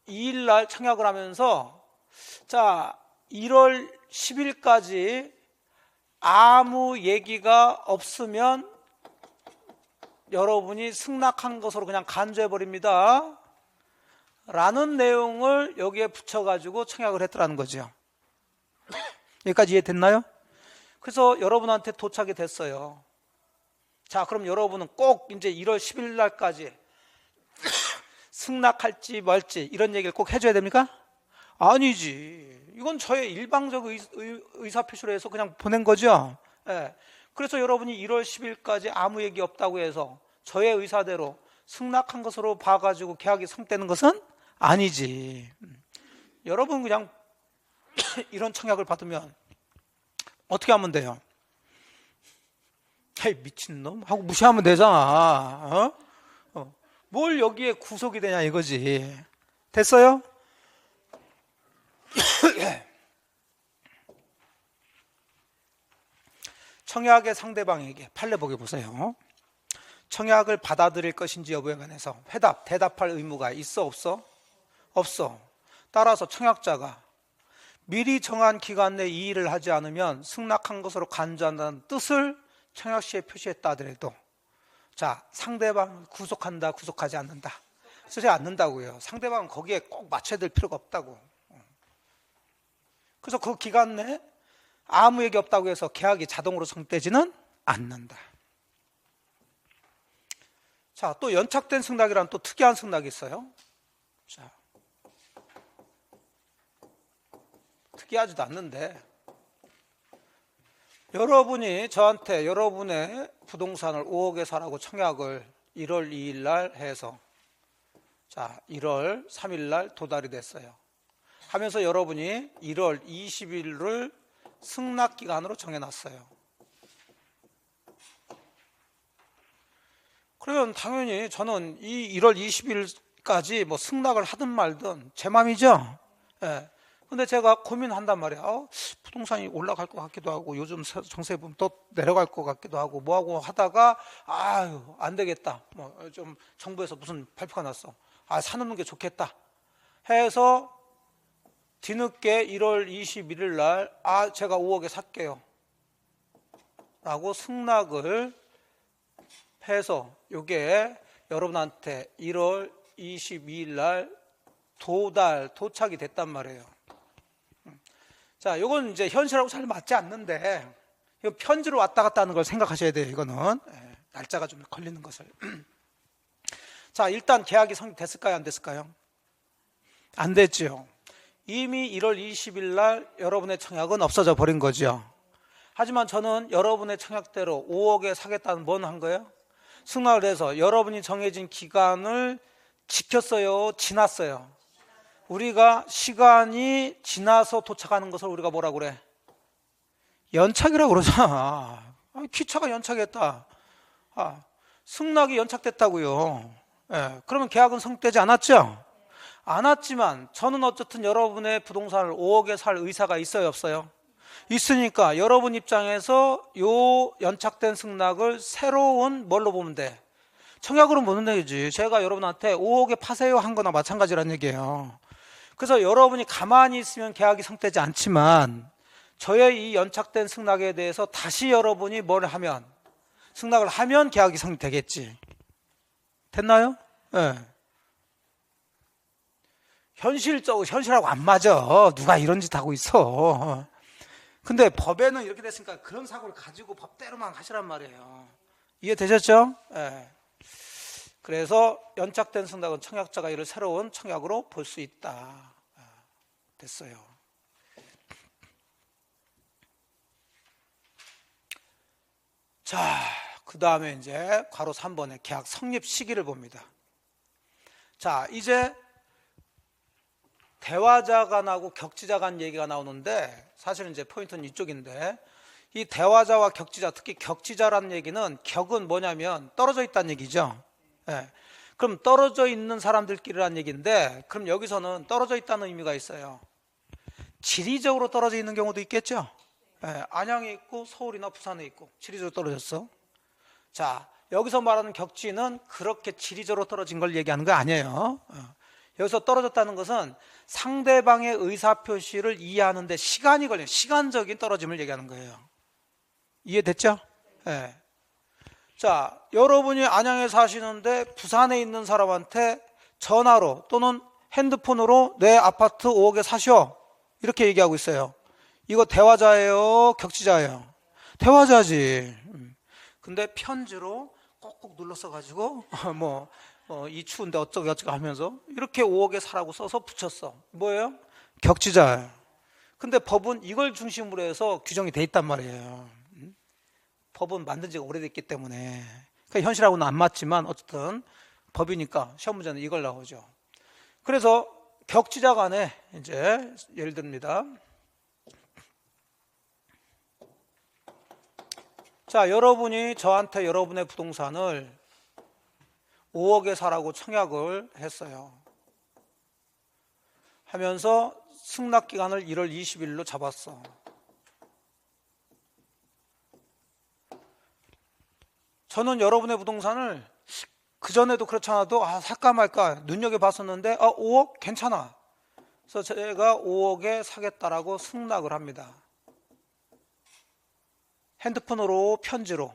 2일 날 청약을 하면서, 자, 1월 10일까지 아무 얘기가 없으면 여러분이 승낙한 것으로 그냥 간주해버립니다 라는 내용을 여기에 붙여가지고 청약을 했더라는 거죠. 여기까지 이해됐나요? 그래서 여러분한테 도착이 됐어요. 자, 그럼 여러분은 꼭 이제 1월 10일 날까지 승낙할지 말지 이런 얘기를 꼭 해줘야 됩니까? 아니지. 이건 저의 일방적 의사표시로 해서 그냥 보낸 거죠. 예. 그래서 여러분이 1월 10일까지 아무 얘기 없다고 해서 저의 의사대로 승낙한 것으로 봐가지고 계약이 성립되는 것은 아니지. 여러분 그냥 이런 청약을 받으면 어떻게 하면 돼요? 에이, 미친놈 하고 무시하면 되잖아. 뭘 여기에 구속이 되냐 이거지. 됐어요? 청약의 상대방에게 판례 보기 보세요. 청약을 받아들일 것인지 여부에 관해서 대답할 의무가 있어 없어? 없어. 따라서 청약자가 미리 정한 기간 내 이의를 하지 않으면 승낙한 것으로 간주한다는 뜻을 청약시에 표시했다 하더라도, 자, 상대방을 구속한다 구속하지 않는다 쓰지 않는다고요. 상대방은 거기에 꼭 맞춰야 될 필요가 없다고. 그래서 그 기간 내에 아무 얘기 없다고 해서 계약이 자동으로 성립되지는 않는다. 자, 또 연착된 승낙이라는 또 특이한 승낙이 있어요. 자, 특이하지도 않는데, 여러분이 저한테 여러분의 부동산을 5억에 사라고 청약을 1월 2일 날 해서, 자, 1월 3일 날 도달이 됐어요. 하면서 여러분이 1월 20일을 승낙기간으로 정해놨어요. 그러면 당연히 저는 이 1월 20일까지 뭐 승낙을 하든 말든 제 맘이죠. 예. 근데 제가 고민한단 말이야. 부동산이 올라갈 것 같기도 하고 요즘 정세 보면 또 내려갈 것 같기도 하고 뭐하고 하다가 아유 안 되겠다. 뭐 좀 정부에서 무슨 발표가 났어. 사놓는 게 좋겠다. 해서 뒤늦게 1월 21일 날 제가 5억에 살게요. 라고 승낙을 해서 요게 여러분한테 1월 22일 날 도착이 됐단 말이에요. 자, 요건 이제 현실하고 잘 맞지 않는데 이거 편지로 왔다 갔다 하는 걸 생각하셔야 돼요. 이거는 날짜가 좀 걸리는 것을. 자, 일단 계약이 성립됐을까요? 안 됐을까요? 안 됐죠. 이미 1월 20일 날 여러분의 청약은 없어져 버린 거죠. 하지만 저는 여러분의 청약대로 5억에 사겠다는 뭔 한 거예요? 승낙을 해서 여러분이 정해진 기간을 지켰어요? 지났어요? 우리가 시간이 지나서 도착하는 것을 우리가 뭐라고 그래? 연착이라고 그러잖아. 기차가 연착했다. 승낙이 연착됐다고요. 그러면 계약은 성립되지 않았죠? 않았지만 저는 어쨌든 여러분의 부동산을 5억에 살 의사가 있어요, 없어요? 있으니까 여러분 입장에서 요 연착된 승낙을 새로운 뭘로 보면 돼? 청약으로 보는 얘기지. 제가 여러분한테 5억에 파세요 한 거나 마찬가지란 얘기예요. 그래서 여러분이 가만히 있으면 계약이 성립되지 않지만 저의 이 연착된 승낙에 대해서 다시 여러분이 뭘 하면, 승낙을 하면 계약이 성립되겠지. 됐나요? 네. 현실하고 안 맞아. 누가 이런 짓 하고 있어. 근데 법에는 이렇게 됐으니까 그런 사고를 가지고 법대로만 하시란 말이에요. 이해되셨죠? 네. 그래서 연착된 승낙은 청약자가 이를 새로운 청약으로 볼 수 있다. 됐어요. 자, 그 다음에 이제 괄호 3번의 계약 성립 시기를 봅니다. 자, 이제 대화자 간하고 격지자 간 얘기가 나오는데 사실은 이제 포인트는 이쪽인데, 이 대화자와 격지자, 특히 격지자라는 얘기는 격은 뭐냐면 떨어져 있다는 얘기죠. 네. 그럼 떨어져 있는 사람들끼리라는 얘기인데, 그럼 여기서는 떨어져 있다는 의미가 있어요. 지리적으로 떨어져 있는 경우도 있겠죠. 네. 안양에 있고 서울이나 부산에 있고 지리적으로 떨어졌어. 자, 여기서 말하는 격지는 그렇게 지리적으로 떨어진 걸 얘기하는 거 아니에요. 여기서 떨어졌다는 것은 상대방의 의사표시를 이해하는 데 시간이 걸려요. 시간적인 떨어짐을 얘기하는 거예요. 이해됐죠? 네. 자, 여러분이 안양에 사시는데 부산에 있는 사람한테 전화로 또는 핸드폰으로 내 아파트 5억에 사셔, 이렇게 얘기하고 있어요. 이거 대화자예요? 격지자예요? 대화자지. 근데 편지로 꼭꼭 눌러서 가지고 이 추운데 어쩌고 저쩌고 하면서 이렇게 5억에 사라고 써서 붙였어. 뭐예요? 격지자예요. 근데 법은 이걸 중심으로 해서 규정이 돼 있단 말이에요. 법은 만든 지가 오래됐기 때문에. 그러니까 현실하고는 안 맞지만 어쨌든 법이니까 시험 문제는 이걸 나오죠. 그래서 격지자 간에 이제 예를 듭니다. 자, 여러분이 저한테 여러분의 부동산을 5억에 사라고 청약을 했어요. 하면서 승낙기간을 1월 20일로 잡았어. 저는 여러분의 부동산을 그전에도 그렇지 않아도 살까 말까 눈여겨봤었는데 5억 괜찮아. 그래서 제가 5억에 사겠다라고 승낙을 합니다. 핸드폰으로 편지로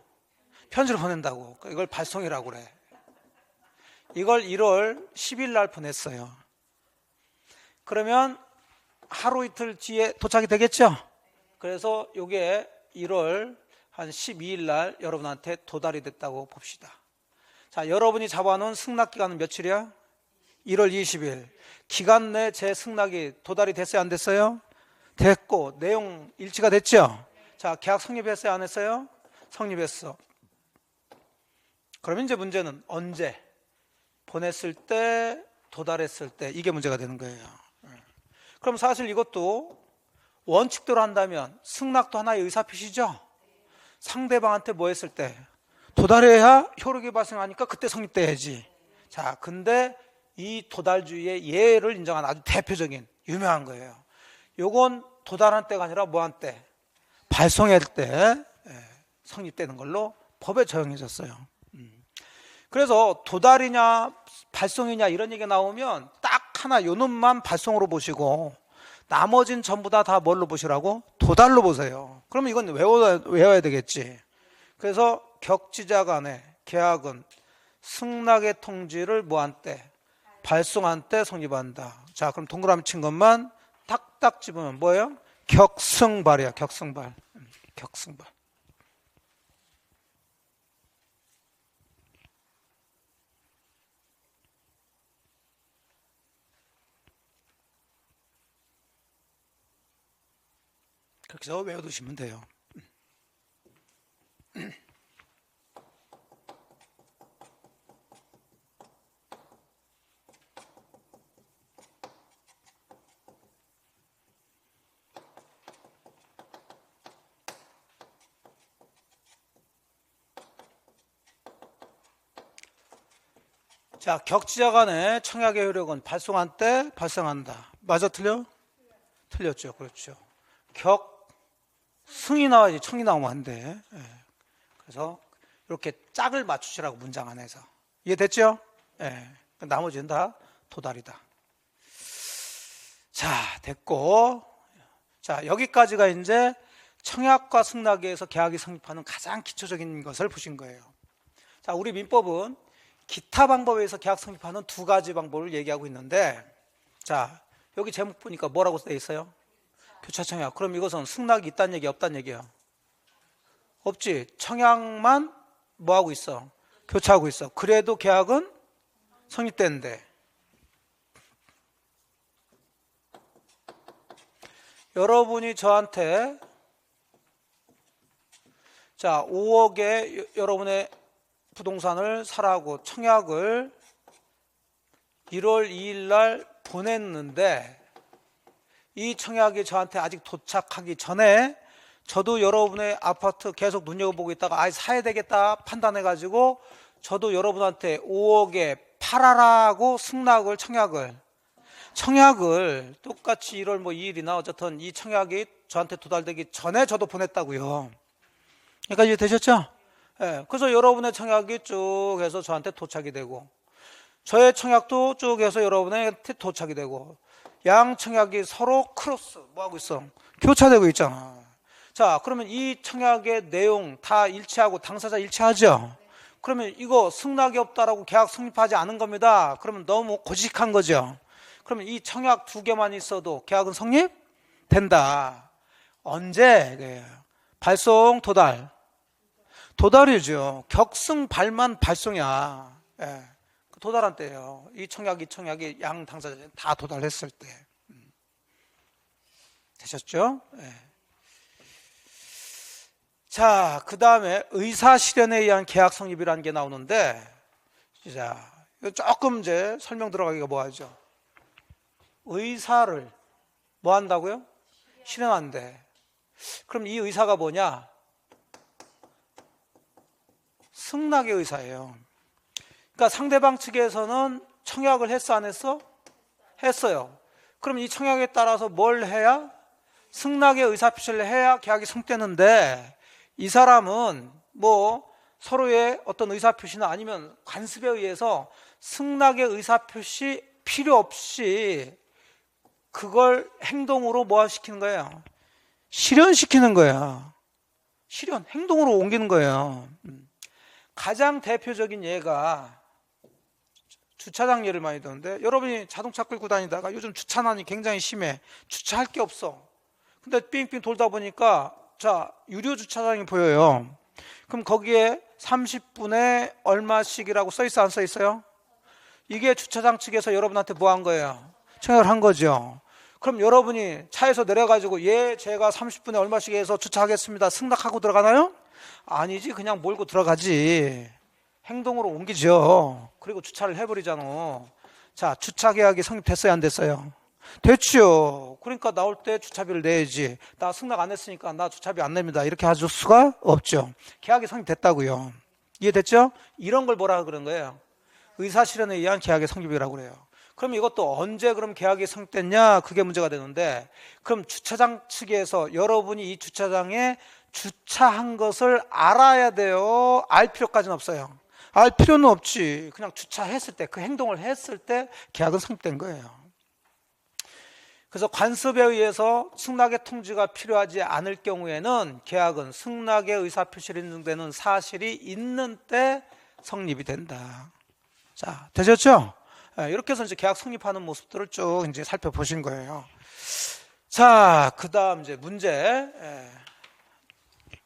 보낸다고. 이걸 발송이라고 그래. 이걸 1월 10일 날 보냈어요. 그러면 하루 이틀 뒤에 도착이 되겠죠? 그래서 이게 1월 한 12일 날 여러분한테 도달이 됐다고 봅시다. 자, 여러분이 잡아놓은 승낙 기간은 며칠이야? 1월 20일. 기간 내 제 승낙이 도달이 됐어요? 안 됐어요? 됐고 내용 일치가 됐죠? 자, 계약 성립했어요? 안 했어요? 성립했어. 그러면 이제 문제는 언제? 보냈을 때, 도달했을 때, 이게 문제가 되는 거예요. 그럼 사실 이것도 원칙대로 한다면 승낙도 하나의 의사표시죠? 상대방한테 뭐 했을 때? 도달해야 효력이 발생하니까 그때 성립돼야지. 자, 근데 이 도달주의의 예를 인정한 아주 대표적인 유명한 거예요. 요건 도달한 때가 아니라 뭐한 때? 발송할 때 성립되는 걸로 법에 적용해졌어요. 그래서 도달이냐 발송이냐 이런 얘기가 나오면 딱 하나 요 놈만 발송으로 보시고 나머진 전부 다 뭘로 보시라고? 도달로 보세요. 그러면 이건 외워야 되겠지. 그래서 격지자 간의 계약은 승낙의 통지를 뭐한 때? 발송한 때 성립한다. 자, 그럼 동그라미 친 것만 딱딱 집으면 뭐예요? 격승발이야. 격승발. 격승발. 그렇게 해서 외워두시면 돼요. 자, 격지자 간의 청약의 효력은 발송한 때 발생한다. 맞아, 틀려? 틀렸죠. 그렇죠. 격승이 나와야지 청이 나오면 안 돼. 그래서 이렇게 짝을 맞추시라고 문장 안에서. 이해됐죠? 나머지는 다 도달이다. 자, 됐고. 자, 여기까지가 이제 청약과 승낙에 의해서 계약이 성립하는 가장 기초적인 것을 보신 거예요. 자, 우리 민법은 기타 방법에 의해서 계약 성립하는 두 가지 방법을 얘기하고 있는데, 자, 여기 제목 보니까 뭐라고 써 있어요? 교차 청약. 그럼 이것은 승낙이 있다는 얘기야, 없다는 얘기야? 없지. 청약만 뭐 하고 있어? 교차하고 있어. 그래도 계약은 성립되는데, 여러분이 저한테 자 5억에 여러분의 부동산을 사라고 청약을 1월 2일 날 보냈는데, 이 청약이 저한테 아직 도착하기 전에 저도 여러분의 아파트 계속 눈여겨보고 있다가 사야 되겠다 판단해가지고 저도 여러분한테 5억에 팔아라고 승낙을 청약을 똑같이 1월 2일이나 어쨌든 이 청약이 저한테 도달되기 전에 저도 보냈다고요. 여기까지 이해되셨죠? 그래서 여러분의 청약이 쭉 해서 저한테 도착이 되고, 저의 청약도 쭉 해서 여러분한테 도착이 되고, 양 청약이 서로 크로스 뭐 하고 있어? 교차되고 있잖아. 자, 그러면 이 청약의 내용 다 일치하고 당사자 일치하죠? 그러면 이거 승낙이 없다라고 계약 성립하지 않은 겁니다. 그러면 너무 고지식한 거죠. 그러면 이 청약 두 개만 있어도 계약은 성립된다. 언제? 발송, 도달. 도달이죠. 격승 발만 발송이야. 도달한 때예요. 이 청약이 양 당사자 다 도달했을 때. 되셨죠? 자, 그 다음에 의사 실현에 의한 계약 성립이라는 게 나오는데, 자, 조금 이제 설명 들어가기가 뭐하죠? 의사를 뭐 한다고요? 실현한대. 그럼 이 의사가 뭐냐? 승낙의 의사예요. 그러니까 상대방 측에서는 청약을 했어, 안 했어? 했어요. 그럼 이 청약에 따라서 뭘 해야? 승낙의 의사표시를 해야 계약이 성립되는데, 이 사람은 뭐 서로의 어떤 의사표시나 아니면 관습에 의해서 승낙의 의사표시 필요 없이 그걸 행동으로 뭐 시키는 거예요? 실현시키는 거예요. 실현, 행동으로 옮기는 거예요. 가장 대표적인 예가 주차장 예를 많이 드는데, 여러분이 자동차 끌고 다니다가 요즘 주차난이 굉장히 심해. 주차할 게 없어. 근데 삥삥 돌다 보니까 자, 유료 주차장이 보여요. 그럼 거기에 30분에 얼마씩이라고 써 있어, 안 써 있어요? 이게 주차장 측에서 여러분한테 뭐 한 거예요? 청약을 한 거죠. 그럼 여러분이 차에서 내려가지고 예, 제가 30분에 얼마씩 해서 주차하겠습니다, 승낙하고 들어가나요? 아니지, 그냥 몰고 들어가지. 행동으로 옮기죠. 그리고 주차를 해버리잖아. 자, 주차 계약이 성립됐어요, 안 됐어요? 됐죠. 그러니까 나올 때 주차비를 내야지. 나 승낙 안 했으니까 나 주차비 안 냅니다, 이렇게 해줄 수가 없죠. 계약이 성립됐다고요. 이해됐죠? 이런 걸 뭐라 그런 거예요? 의사실현에 의한 계약의 성립이라고 그래요. 그럼 이것도 언제 그럼 계약이 성립됐냐? 그게 문제가 되는데, 그럼 주차장 측에서 여러분이 이 주차장에 주차한 것을 알아야 돼요? 알 필요까지는 없어요. 알 필요는 없지. 그냥 주차했을 때, 그 행동을 했을 때 계약은 성립된 거예요. 그래서 관습에 의해서 승낙의 통지가 필요하지 않을 경우에는 계약은 승낙의 의사표시를 인증되는 사실이 있는 때 성립이 된다. 자, 되셨죠? 이렇게 해서 이제 계약 성립하는 모습들을 쭉 이제 살펴보신 거예요. 자, 그 다음 이제 문제,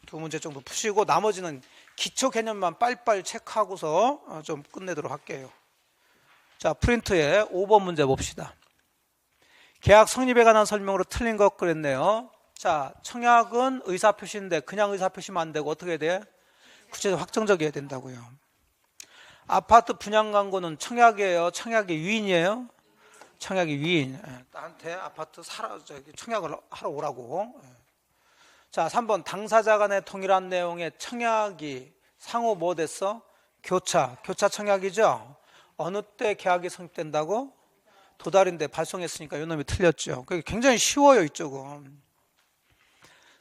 두 문제 정도 푸시고 나머지는 기초 개념만 빨리빨리 체크하고서 좀 끝내도록 할게요. 자, 프린트에 5번 문제 봅시다. 계약 성립에 관한 설명으로 틀린 것 그랬네요. 자, 청약은 의사표시인데 그냥 의사표시면 안 되고 어떻게 돼? 구체적 확정적이어야 된다고요. 아파트 분양 광고는 청약이에요, 청약의 위인이에요? 청약의 위인. 나한테 아파트 청약을 하러 오라고. 자, 3번 당사자 간의 동일한 내용의 청약이 상호 뭐 됐어? 교차 청약이죠. 어느 때 계약이 성립된다고? 도달인데 발송했으니까 이놈이 틀렸죠. 그게 굉장히 쉬워요, 이쪽은.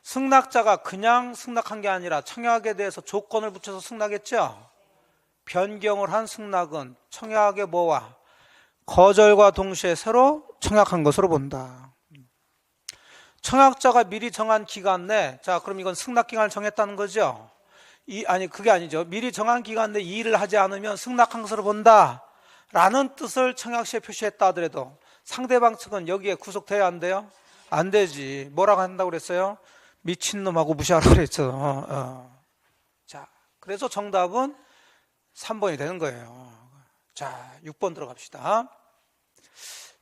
승낙자가 그냥 승낙한 게 아니라 청약에 대해서 조건을 붙여서 승낙했죠. 변경을 한 승낙은 청약의 뭐와 거절과 동시에 새로 청약한 것으로 본다. 청약자가 미리 정한 기간 내, 자, 그럼 이건 승낙 기간을 정했다는 거죠. 아니, 그게 아니죠. 미리 정한 기간 내 이 일을 하지 않으면 승낙한 것으로 본다 라는 뜻을 청약시에 표시했다 하더라도 상대방 측은 여기에 구속돼야 안 돼요? 안 되지. 뭐라고 한다고 그랬어요? 미친놈하고 무시하라고 그랬죠. 자, 그래서 정답은 3번이 되는 거예요. 자, 6번 들어갑시다.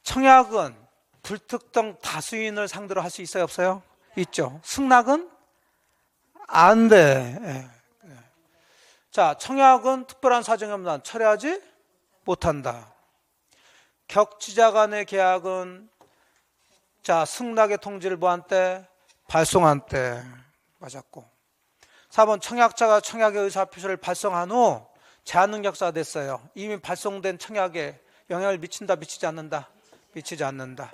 청약은 불특정 다수인을 상대로 할 수 있어요, 없어요? 있죠. 승낙은 안 돼. 자, 청약은 특별한 사정이 없는 한 철회하지 못한다. 격지자 간의 계약은 자, 승낙의 통지를 뭐한 때? 발송한 때. 맞았고. 4번 청약자가 청약의 의사표시를 발송한 후 제한 능력자가 됐어요. 이미 발송된 청약에 영향을 미친다, 미치지 않는다? 미치지 않는다.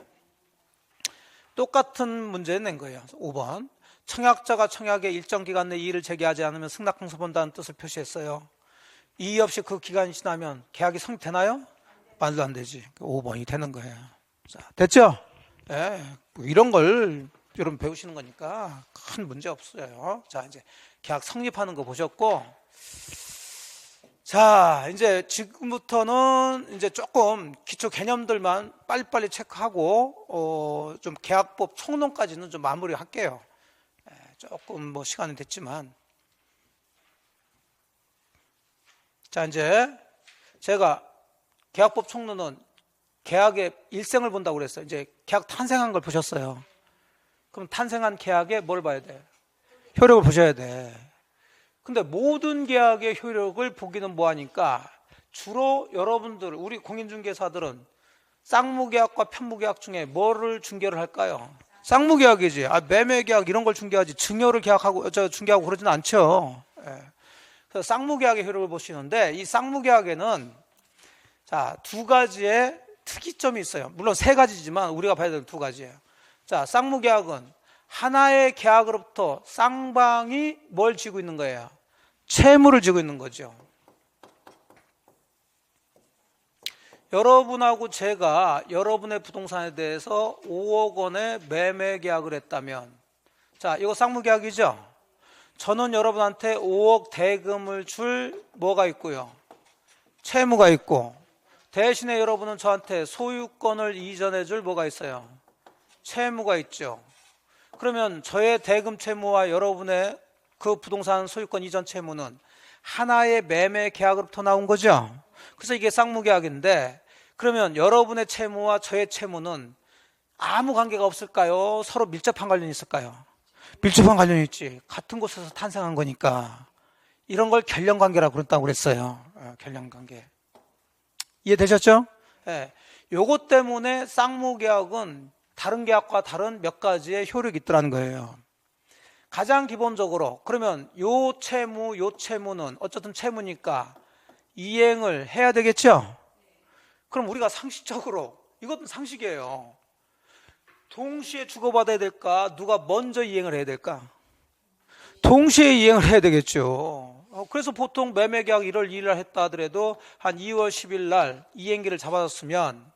똑같은 문제 낸 거예요. 5번. 청약자가 청약의 일정 기간 내 이의를 제기하지 않으면 승낙항소 본다는 뜻을 표시했어요. 이의 없이 그 기간이 지나면 계약이 성립되나요? 말도 안 되지. 5번이 되는 거예요. 자, 됐죠? 네, 뭐 이런 걸 여러분 배우시는 거니까 큰 문제 없어요. 자, 이제 계약 성립하는 거 보셨고, 자, 이제 지금부터는 이제 조금 기초 개념들만 빨리빨리 체크하고, 좀 계약법 총론까지는 좀 마무리 할게요. 조금 뭐 시간이 됐지만. 자, 이제 제가 계약법 총론은 계약의 일생을 본다고 그랬어요. 이제 계약 탄생한 걸 보셨어요. 그럼 탄생한 계약에 뭘 봐야 돼? 효력을 보셔야 돼. 근데 모든 계약의 효력을 보기는 뭐하니까 주로 여러분들, 우리 공인중개사들은 쌍무계약과 편무계약 중에 뭐를 중개를 할까요? 쌍무계약이지. 매매계약 이런 걸 중개하지. 증여를 계약하고 중개하고 그러지는 않죠. 그래서 쌍무계약의 효력을 보시는데, 이 쌍무계약에는 자, 두 가지의 특이점이 있어요. 물론 세 가지지만 우리가 봐야 되는 두 가지예요. 자, 쌍무계약은 하나의 계약으로부터 쌍방이 뭘 지고 있는 거예요? 채무를 지고 있는 거죠. 여러분하고 제가 여러분의 부동산에 대해서 5억 원의 매매 계약을 했다면, 자, 이거 쌍무계약이죠? 저는 여러분한테 5억 대금을 줄 뭐가 있고요? 채무가 있고, 대신에 여러분은 저한테 소유권을 이전해 줄 뭐가 있어요? 채무가 있죠. 그러면 저의 대금 채무와 여러분의 그 부동산 소유권 이전 채무는 하나의 매매 계약으로부터 나온 거죠. 그래서 이게 쌍무계약인데, 그러면 여러분의 채무와 저의 채무는 아무 관계가 없을까요? 서로 밀접한 관련이 있을까요? 밀접한 관련이 있지. 같은 곳에서 탄생한 거니까. 이런 걸 결연관계라고 그랬다고 그랬어요. 결연관계. 이해되셨죠? 예. 요것 때문에 쌍무계약은 다른 계약과 다른 몇 가지의 효력이 있더라는 거예요. 가장 기본적으로 그러면 요 채무는 어쨌든 채무니까 이행을 해야 되겠죠? 그럼 우리가 상식적으로, 이것은 상식이에요. 동시에 주고받아야 될까? 누가 먼저 이행을 해야 될까? 동시에 이행을 해야 되겠죠. 그래서 보통 매매계약 1월 2일 날 했다 하더라도 한 2월 10일 날 이행기를 잡아줬으면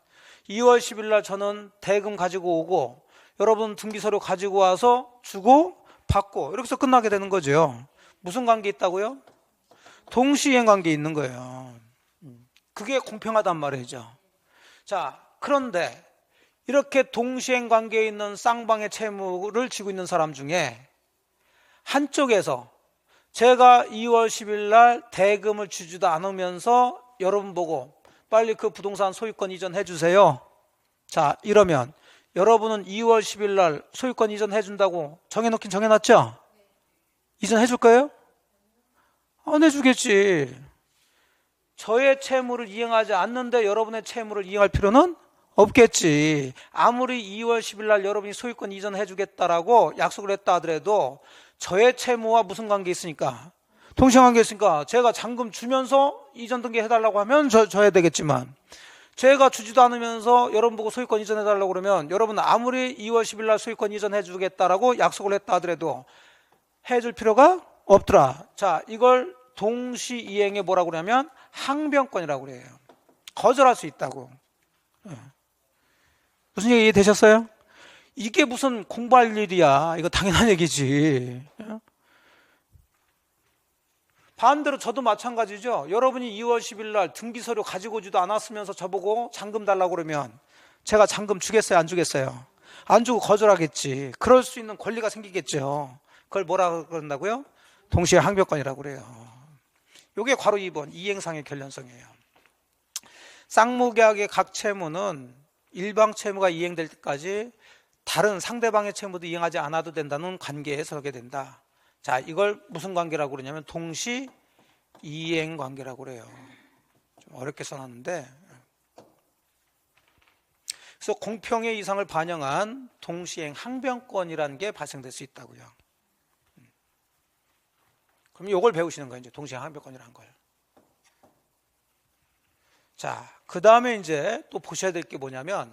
2월 10일 날 저는 대금 가지고 오고 여러분 등기서류 가지고 와서 주고 받고 이렇게 해서 끝나게 되는 거죠. 무슨 관계 있다고요? 동시이행 관계 있는 거예요. 그게 공평하단 말이죠. 자, 그런데 이렇게 동시행 관계에 있는 쌍방의 채무를 지고 있는 사람 중에 한쪽에서 제가 2월 10일 날 대금을 주지도 않으면서 여러분 보고 빨리 그 부동산 소유권 이전해 주세요. 자, 이러면 여러분은 2월 10일 날 소유권 이전해 준다고 정해놓긴 정해놨죠? 이전해 줄 거예요? 안 해주겠지. 저의 채무를 이행하지 않는데 여러분의 채무를 이행할 필요는 없겠지. 아무리 2월 10일 날 여러분이 소유권 이전해 주겠다라고 약속을 했다 하더라도 저의 채무와 무슨 관계 있으니까? 동시관계 있으니까 제가 잔금 주면서 이전 등기 해달라고 하면 줘야 되겠지만 제가 주지도 않으면서 여러분 보고 소유권 이전해달라고 그러면 여러분 아무리 2월 10일 날 소유권 이전해 주겠다라고 약속을 했다 하더라도 해줄 필요가 없더라. 자, 이걸 동시이행에 뭐라고 그러냐면 항변권이라고 그래요. 거절할 수 있다고. 무슨 얘기 이해되셨어요? 이게 무슨 공부할 일이야. 이거 당연한 얘기지. 반대로 저도 마찬가지죠. 여러분이 2월 10일 날 등기서류 가지고 오지도 않았으면서 저보고 잔금 달라고 그러면 제가 잔금 주겠어요? 안 주겠어요? 안 주고 거절하겠지. 그럴 수 있는 권리가 생기겠죠. 그걸 뭐라고 그런다고요? 동시에 항변권이라고 그래요. 이게 괄호 2번 이행상의 결연성이에요. 쌍무계약의 각 채무는 일방 채무가 이행될 때까지 다른 상대방의 채무도 이행하지 않아도 된다는 관계에 서게 된다. 자, 이걸 무슨 관계라고 그러냐면 동시 이행 관계라고 그래요. 좀 어렵게 써놨는데, 그래서 공평의 이상을 반영한 동시행 항변권이라는 게 발생될 수 있다고요. 그럼 이걸 배우시는 거예요. 이제 동시행 항변권이라는 걸. 자, 그 다음에 이제 또 보셔야 될 게 뭐냐면,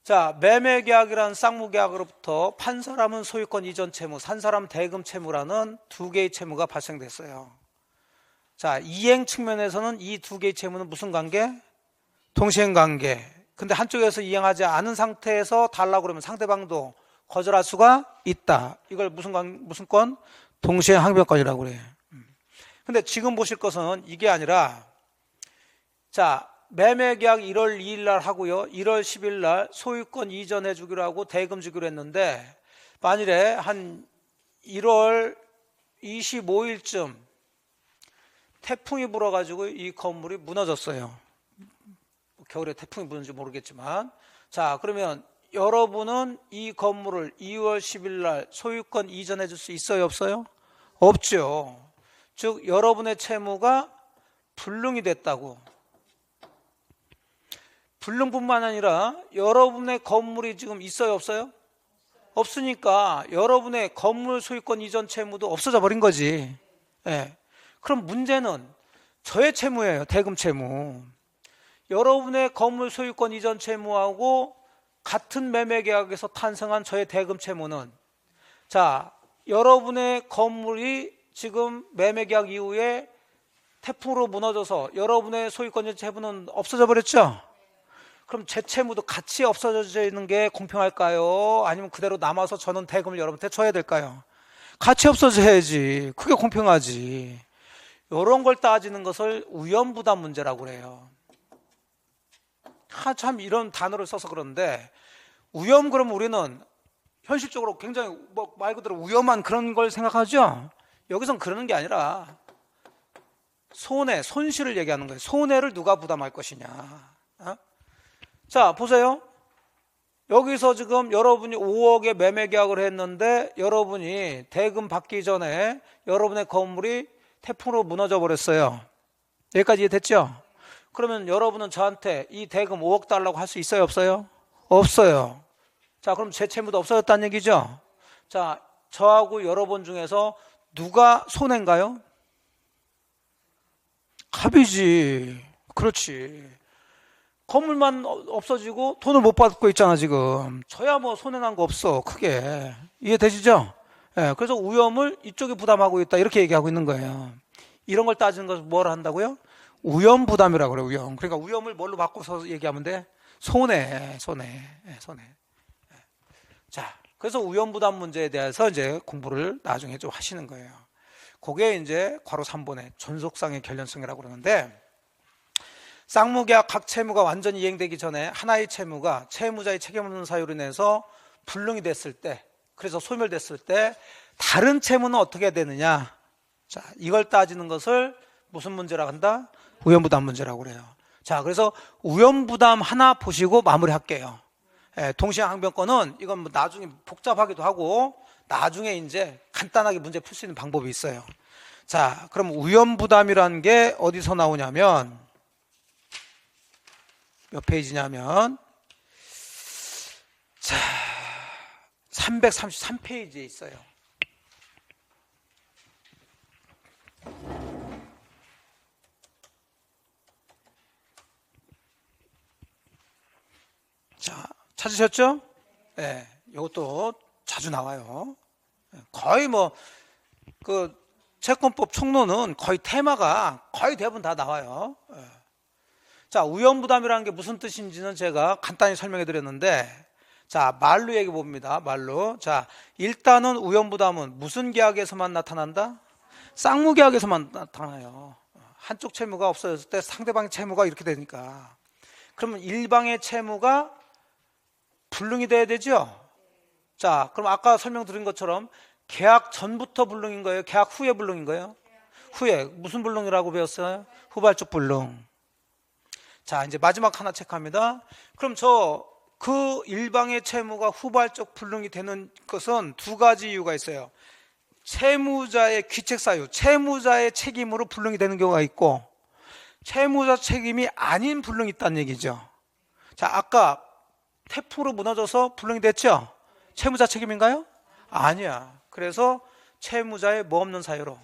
자, 매매계약이라는 쌍무계약으로부터 판 사람은 소유권 이전 채무, 산 사람 대금 채무라는 두 개의 채무가 발생됐어요. 자, 이행 측면에서는 이 두 개의 채무는 무슨 관계? 동시행 관계. 근데 한쪽에서 이행하지 않은 상태에서 달라고 그러면 상대방도 거절할 수가 있다. 이걸 무슨 건? 동시행 항변권이라고 그래요. 근데 지금 보실 것은 이게 아니라, 자, 매매계약 1월 2일 날 하고요. 1월 10일 날 소유권 이전해 주기로 하고 대금 주기로 했는데 만일에 한 1월 25일쯤 태풍이 불어가지고 이 건물이 무너졌어요. 겨울에 태풍이 부는지 모르겠지만, 자, 그러면 여러분은 이 건물을 2월 10일 날 소유권 이전해 줄 수 있어요? 없어요? 없죠. 즉 여러분의 채무가 불능이 됐다고. 불능뿐만 아니라 여러분의 건물이 지금 있어요? 없어요? 없으니까 여러분의 건물 소유권 이전 채무도 없어져 버린 거지. 네. 그럼 문제는 저의 채무예요. 대금 채무. 여러분의 건물 소유권 이전 채무하고 같은 매매계약에서 탄생한 저의 대금 채무는, 자, 여러분의 건물이 지금 매매계약 이후에 태풍으로 무너져서 여러분의 소유권 이전 채무는 없어져 버렸죠? 그럼 제 채무도 같이 없어지는 게 공평할까요? 아니면 그대로 남아서 저는 대금을 여러분한테 줘야 될까요? 같이 없어져야지. 그게 공평하지. 이런 걸 따지는 것을 우연부담 문제라고 그래요. 참 이런 단어를 써서 그런데 위험 그러면 우리는 현실적으로 굉장히 뭐 말 그대로 위험한 그런 걸 생각하죠. 여기선 그러는 게 아니라 손해, 손실을 얘기하는 거예요. 손해를 누가 부담할 것이냐. 어? 자, 보세요. 여기서 지금 여러분이 5억의 매매 계약을 했는데 여러분이 대금 받기 전에 여러분의 건물이 태풍으로 무너져 버렸어요. 여기까지 이해됐죠? 그러면 여러분은 저한테 이 대금 5억 달라고 할 수 있어요, 없어요? 없어요. 자, 그럼 제 채무도 없어졌다는 얘기죠? 자, 저하고 여러분 중에서 누가 손해인가요? 갑이지. 그렇지. 건물만 없어지고 돈을 못 받고 있잖아 지금. 저야 뭐 손해난 거 없어 크게. 이해되시죠? 예, 그래서 위험을 이쪽이 부담하고 있다 이렇게 얘기하고 있는 거예요. 이런 걸 따지는 것을 뭐라 한다고요? 위험 부담이라고 그래요. 위험. 그러니까 위험을 뭘로 바꿔서 얘기하면 돼? 손해. 자, 그래서 위험 부담 문제에 대해서 이제 공부를 나중에 좀 하시는 거예요. 그게 이제 괄호 3번의 존속상의 결련성이라고 그러는데, 쌍무계약 각 채무가 완전히 이행되기 전에 하나의 채무가 채무자의 책임 없는 사유로 인해서 불능이 됐을 때, 그래서 소멸됐을 때 다른 채무는 어떻게 되느냐. 자, 이걸 따지는 것을 무슨 문제라고 한다? 위험부담 문제라고 그래요. 자, 그래서 위험부담 하나 보시고 마무리할게요. 예, 동시항변권은 이건 뭐 나중에 복잡하기도 하고 나중에 이제 간단하게 문제 풀 수 있는 방법이 있어요. 자, 그럼 위험부담이라는 게 어디서 나오냐면 몇 페이지냐면 자, 333페이지에 있어요. 자, 찾으셨죠? 네, 이것도 자주 나와요. 거의 뭐 그 채권법 총론은 거의 테마가 거의 대부분 다 나와요. 자, 위험부담이라는 게 무슨 뜻인지는 제가 간단히 설명해 드렸는데, 자, 말로 얘기해 봅니다. 말로. 자, 일단은 위험부담은 무슨 계약에서만 나타난다? 쌍무계약에서만 나타나요. 한쪽 채무가 없어졌을 때 상대방의 채무가 이렇게 되니까. 그러면 일방의 채무가 불능이 돼야 되죠? 자, 그럼 아까 설명드린 것처럼 계약 전부터 불능인 거예요? 계약 후에 불능인 거예요? 후에. 무슨 불능이라고 배웠어요? 후발적 불능. 자, 이제 마지막 하나 체크합니다. 그럼 그 일방의 채무가 후발적 불능이 되는 것은 두 가지 이유가 있어요. 채무자의 귀책 사유, 채무자의 책임으로 불능이 되는 경우가 있고, 채무자 책임이 아닌 불능이 있다는 얘기죠. 자, 아까 태풍으로 무너져서 불능이 됐죠? 채무자 책임인가요? 아니야. 그래서 채무자의 뭐 없는 사유로,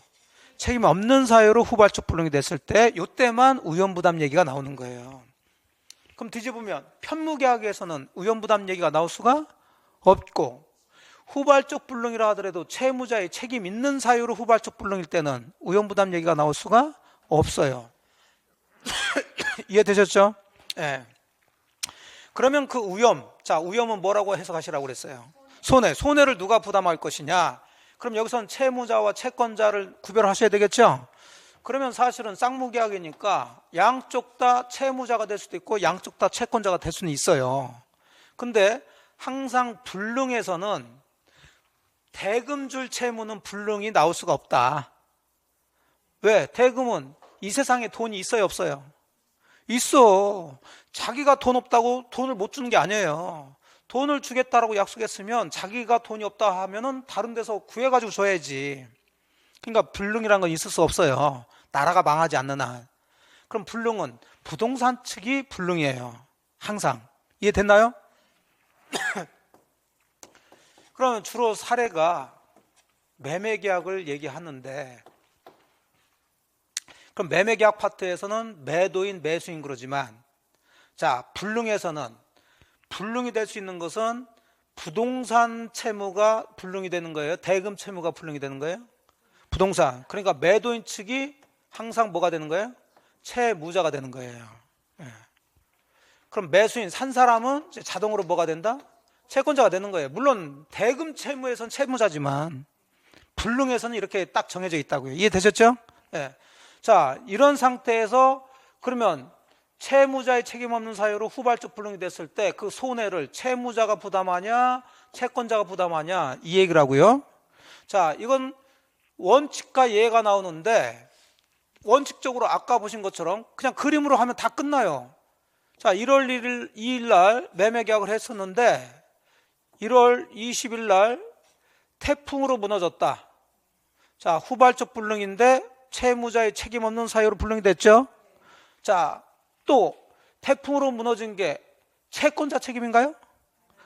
책임 없는 사유로 후발적 불능이 됐을 때 이때만 위험부담 얘기가 나오는 거예요. 그럼 뒤집으면 편무계약에서는 위험부담 얘기가 나올 수가 없고, 후발적 불능이라 하더라도 채무자의 책임 있는 사유로 후발적 불능일 때는 위험부담 얘기가 나올 수가 없어요. 이해되셨죠? 네. 그러면 그 위험, 자, 위험은 뭐라고 해석하시라고 그랬어요? 손해를 누가 부담할 것이냐. 그럼 여기서는 채무자와 채권자를 구별하셔야 되겠죠? 그러면 사실은 쌍무계약이니까 양쪽 다 채무자가 될 수도 있고 양쪽 다 채권자가 될 수는 있어요. 근데 항상 불능에서는 대금줄 채무는 불능이 나올 수가 없다. 왜? 대금은 이 세상에 돈이 있어요, 없어요? 있어. 자기가 돈 없다고 돈을 못 주는 게 아니에요. 돈을 주겠다라고 약속했으면 자기가 돈이 없다 하면은 다른 데서 구해가지고 줘야지. 그러니까 불능이라는 건 있을 수 없어요. 나라가 망하지 않는 한. 그럼 불능은 부동산 측이 불능이에요. 항상. 이해됐나요? 그러면 주로 사례가 매매계약을 얘기하는데, 그럼 매매계약 파트에서는 매도인, 매수인 그러지만, 자, 불능에서는 불능이 될 수 있는 것은 부동산 채무가 불능이 되는 거예요? 대금 채무가 불능이 되는 거예요? 부동산. 그러니까 매도인 측이 항상 뭐가 되는 거예요? 채무자가 되는 거예요. 예. 그럼 매수인, 산 사람은 자동으로 뭐가 된다? 채권자가 되는 거예요. 물론 대금 채무에서는 채무자지만 불능에서는 이렇게 딱 정해져 있다고요. 이해되셨죠? 예. 자, 이런 상태에서 그러면 채무자의 책임 없는 사유로 후발적 불능이 됐을 때 그 손해를 채무자가 부담하냐 채권자가 부담하냐 이 얘기라고요. 자, 이건 원칙과 예가 나오는데 원칙적으로 아까 보신 것처럼 그냥 그림으로 하면 다 끝나요. 자, 1월 2일 날 매매 계약을 했었는데 1월 20일 날 태풍으로 무너졌다. 자, 후발적 불능인데 채무자의 책임 없는 사유로 불능이 됐죠. 자, 또 태풍으로 무너진 게 채권자 책임인가요?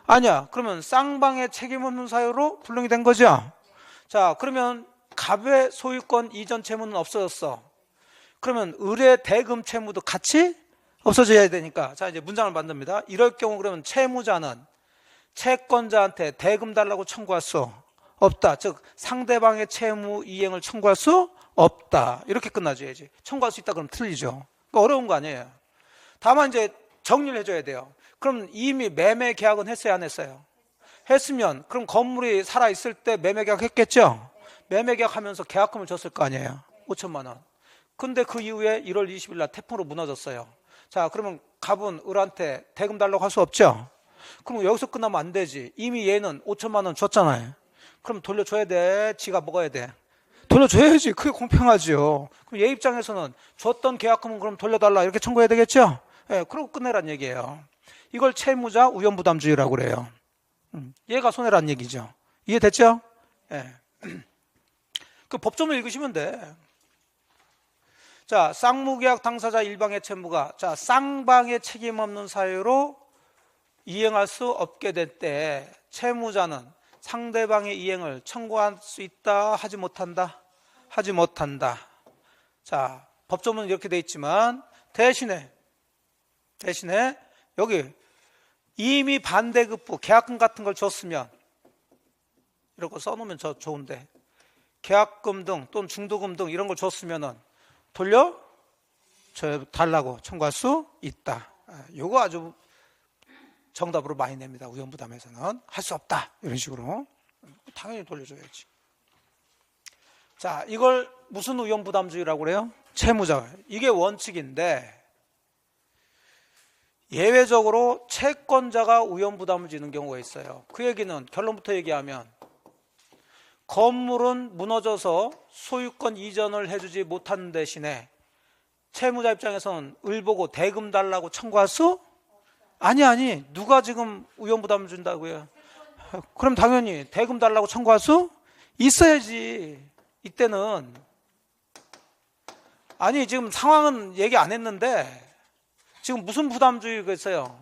아니야. 그러면 쌍방의 책임 없는 사유로 불능이 된 거죠. 자, 그러면 갑의 소유권 이전 채무는 없어졌어. 그러면 의뢰 대금 채무도 같이 없어져야 되니까. 자, 이제 문장을 만듭니다. 이럴 경우 그러면 채무자는 채권자한테 대금 달라고 청구할 수 없다. 즉 상대방의 채무 이행을 청구할 수 없다. 이렇게 끝나줘야지. 청구할 수 있다 그러면 틀리죠. 그러니까 어려운 거 아니에요. 다만 이제 정리를 해줘야 돼요. 그럼 이미 매매 계약은 했어요, 안 했어요? 했으면 그럼 건물이 살아있을 때 매매 계약 했겠죠? 매매 계약하면서 계약금을 줬을 거 아니에요? 5천만 원. 근데 그 이후에 1월 20일 날 태풍으로 무너졌어요. 자, 그러면 갑은 을한테 대금 달라고 할 수 없죠? 그럼 여기서 끝나면 안 되지. 이미 얘는 5천만 원 줬잖아요. 그럼 돌려줘야 돼? 지가 먹어야 돼? 돌려줘야지. 그게 공평하죠. 그럼 얘 입장에서는 줬던 계약금은 그럼 돌려달라 이렇게 청구해야 되겠죠? 예, 그러고 끝내란 얘기예요. 이걸 채무자 우연부담주의라고 그래요. 얘가 손해란 얘기죠. 이해됐죠? 예. 그 법조문 읽으시면 돼. 자, 쌍무계약 당사자 일방의 채무가 자 쌍방의 책임 없는 사유로 이행할 수 없게 될 때 채무자는 상대방의 이행을 청구할 수 있다, 하지 못한다? 하지 못한다. 자, 법조문은 이렇게 돼 있지만 대신에 여기 이미 반대급부 계약금 같은 걸 줬으면 이런 거 써놓으면 좋은데 계약금 등 또는 중도금 등 이런 걸 줬으면은 달라고 청구할 수 있다. 요거 아주 정답으로 많이 냅니다. 우연부담에서는 할 수 없다 이런 식으로 당연히 돌려줘야지. 자, 이걸 무슨 우연부담주의라고 그래요? 채무자. 이게 원칙인데 예외적으로 채권자가 우연부담을 지는 경우가 있어요. 그 얘기는 결론부터 얘기하면 건물은 무너져서 소유권 이전을 해주지 못하는 대신에 채무자 입장에서는 을 보고 대금 달라고 청구할 수? 아니 누가 지금 우연부담을 준다고요? 그럼 당연히 대금 달라고 청구할 수 있어야지. 이때는 아니 지금 상황은 얘기 안 했는데 지금 무슨 부담주의가 있어요?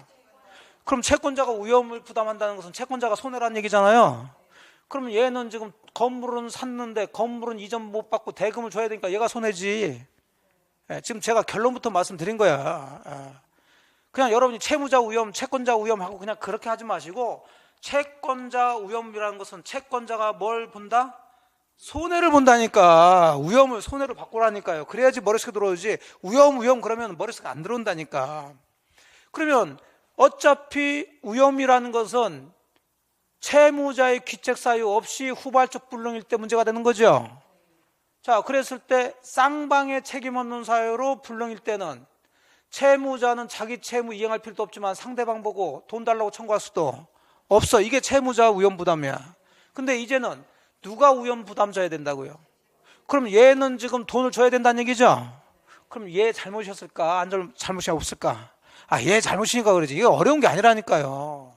그럼 채권자가 위험을 부담한다는 것은 채권자가 손해라는 얘기잖아요. 그러면 얘는 지금 건물은 샀는데 건물은 이전 못 받고 대금을 줘야 되니까 얘가 손해지. 지금 제가 결론부터 말씀드린 거야. 그냥 여러분이 채무자 위험, 채권자 위험하고 그냥 그렇게 하지 마시고 채권자 위험이라는 것은 채권자가 뭘 본다? 손해를 본다니까. 위험을 손해로 바꾸라니까요. 그래야지 머릿속에 들어오지. 위험 그러면 머릿속에 안 들어온다니까. 그러면 어차피 위험이라는 것은 채무자의 귀책 사유 없이 후발적 불능일 때 문제가 되는 거죠. 자, 그랬을 때 쌍방의 책임 없는 사유로 불능일 때는 채무자는 자기 채무 이행할 필요도 없지만 상대방 보고 돈 달라고 청구할 수도 없어. 이게 채무자 위험부담이야. 근데 이제는 누가 위험부담져야 된다고요? 그럼 얘는 지금 돈을 줘야 된다는 얘기죠? 그럼 얘 잘못이었을까? 안 잘못이 없을까? 얘 잘못이니까 그러지. 이게 어려운 게 아니라니까요.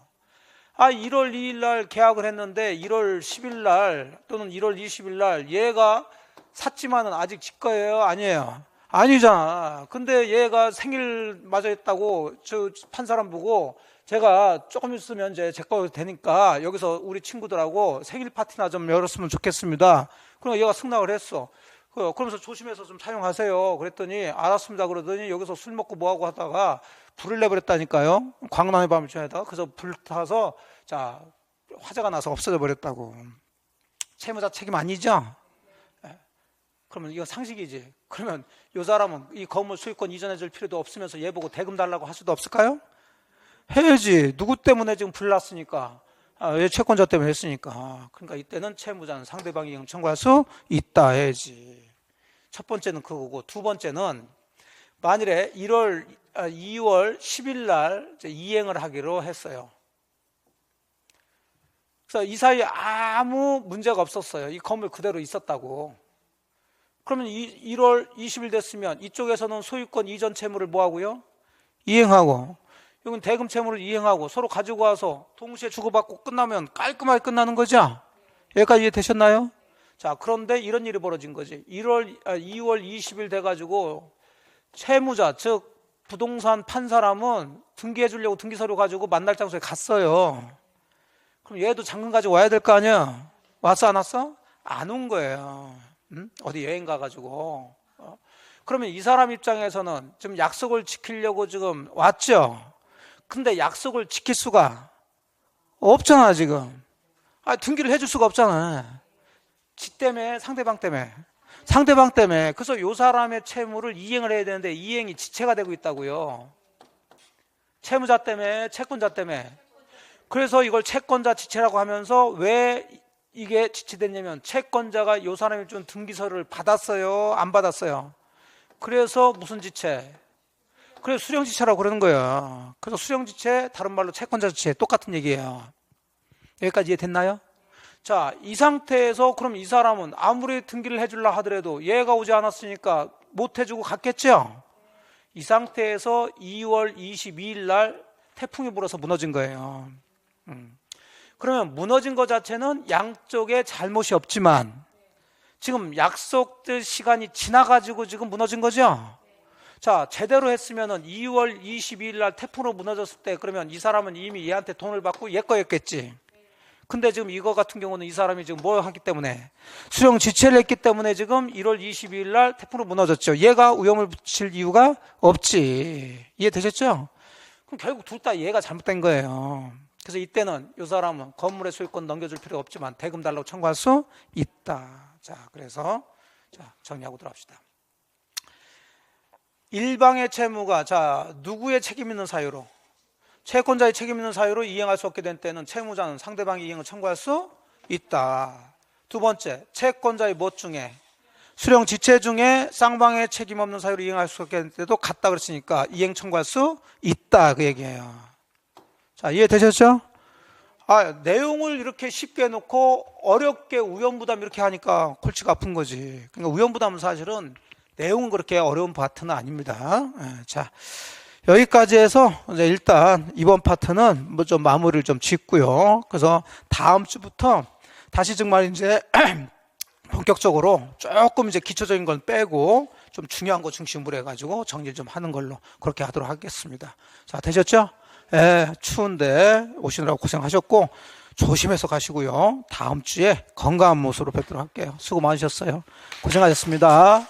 1월 2일 날 계약을 했는데 1월 10일 날 또는 1월 20일 날 얘가 샀지만은 아직 지 거예요? 아니에요? 아니잖아. 근데 얘가 생일 맞아 했다고 판 사람 보고 제가 조금 있으면 이제 제 거 되니까 여기서 우리 친구들하고 생일 파티나 좀 열었으면 좋겠습니다. 그럼 얘가 승낙을 했어. 그러면서 조심해서 좀 사용하세요. 그랬더니 알았습니다. 그러더니 여기서 술 먹고 뭐하고 하다가 불을 내버렸다니까요. 광란의 밤을 지나다가 그래서 불타서 자 화재가 나서 없어져 버렸다고. 채무자 책임 아니죠? 그러면 이건 상식이지. 그러면 이 사람은 이 건물 소유권 이전해 줄 필요도 없으면서 얘 보고 대금 달라고 할 수도 없을까요? 해야지. 누구 때문에 지금 불났으니까. 얘 채권자 때문에 했으니까. 그러니까 이때는 채무자는 상대방이 청구할 수 있다 해야지. 첫 번째는 그거고, 두 번째는 만일에 2월 10일 날 이행을 하기로 했어요. 그래서 이 사이에 아무 문제가 없었어요. 이 건물 그대로 있었다고. 그러면 1월 20일 됐으면 이쪽에서는 소유권 이전 채무를 뭐 하고요? 이행하고, 여기는 대금 채무를 이행하고 서로 가지고 와서 동시에 주고받고 끝나면 깔끔하게 끝나는 거죠? 여기까지 이해되셨나요? 자, 그런데 이런 일이 벌어진 거지. 2월 20일 돼가지고 채무자, 즉 부동산 판 사람은 등기해 주려고 등기서류 가지고 만날 장소에 갔어요. 그럼 얘도 잔금 가지고 와야 될 거 아니야? 왔어 안 왔어? 안 온 거예요. 응? 어디 여행 가가지고. 그러면 이 사람 입장에서는 지금 약속을 지키려고 지금 왔죠? 근데 약속을 지킬 수가 없잖아 지금. 등기를 해줄 수가 없잖아. 지 때문에, 상대방 때문에. 그래서 이 사람의 채무를 이행을 해야 되는데 이행이 지체가 되고 있다고요. 채무자 때문에, 채권자 때문에. 그래서 이걸 채권자 지체라고 하면서 왜 이게 지체됐냐면 채권자가 이 사람이 준 등기서를 받았어요? 안 받았어요? 그래서 무슨 지체? 그래서 수령지체라고 그러는 거예요. 그래서 수령지체, 다른 말로 채권자 지체, 똑같은 얘기예요. 여기까지 이해됐나요? 자, 이 상태에서 그럼 이 사람은 아무리 등기를 해주려 하더라도 얘가 오지 않았으니까 못 해주고 갔겠죠? 이 상태에서 2월 22일 날 태풍이 불어서 무너진 거예요. 그러면 무너진 것 자체는 양쪽에 잘못이 없지만 지금 약속될 시간이 지나가지고 지금 무너진 거죠? 자, 제대로 했으면은 2월 22일 날 태풍으로 무너졌을 때 그러면 이 사람은 이미 얘한테 돈을 받고 얘 거였겠지. 근데 지금 이거 같은 경우는 이 사람이 지금 뭐 하기 때문에 수령 지체를 했기 때문에 지금 1월 22일 날 태풍으로 무너졌죠. 얘가 위험을 붙일 이유가 없지. 이해되셨죠? 그럼 결국 둘 다 얘가 잘못된 거예요. 그래서 이때는 이 사람은 건물의 소유권 넘겨줄 필요가 없지만 대금 달라고 청구할 수 있다. 자, 그래서 정리하고 들어갑시다. 일방의 채무가 누구의 책임 있는 사유로? 채권자의 책임 있는 사유로 이행할 수 없게 된 때는 채무자는 상대방의 이행을 청구할 수 있다. 두 번째, 채권자의 못 중에 수령 지체 중에 쌍방의 책임 없는 사유로 이행할 수 없게 된 때도 같다 그랬으니까 이행 청구할 수 있다 그 얘기예요. 자, 이해되셨죠? 내용을 이렇게 쉽게 해놓고 어렵게 우연부담 이렇게 하니까 골치가 아픈 거지. 그러니까 우연부담은 사실은 내용은 그렇게 어려운 파트는 아닙니다. 자, 여기까지 해서 이제 일단 이번 파트는 뭐 좀 마무리를 좀 짓고요. 그래서 다음 주부터 다시 정말 이제 본격적으로 조금 이제 기초적인 건 빼고 좀 중요한 거 중심으로 해가지고 정리를 좀 하는 걸로 그렇게 하도록 하겠습니다. 자, 되셨죠? 추운데 오시느라고 고생하셨고 조심해서 가시고요. 다음 주에 건강한 모습으로 뵙도록 할게요. 수고 많으셨어요. 고생하셨습니다.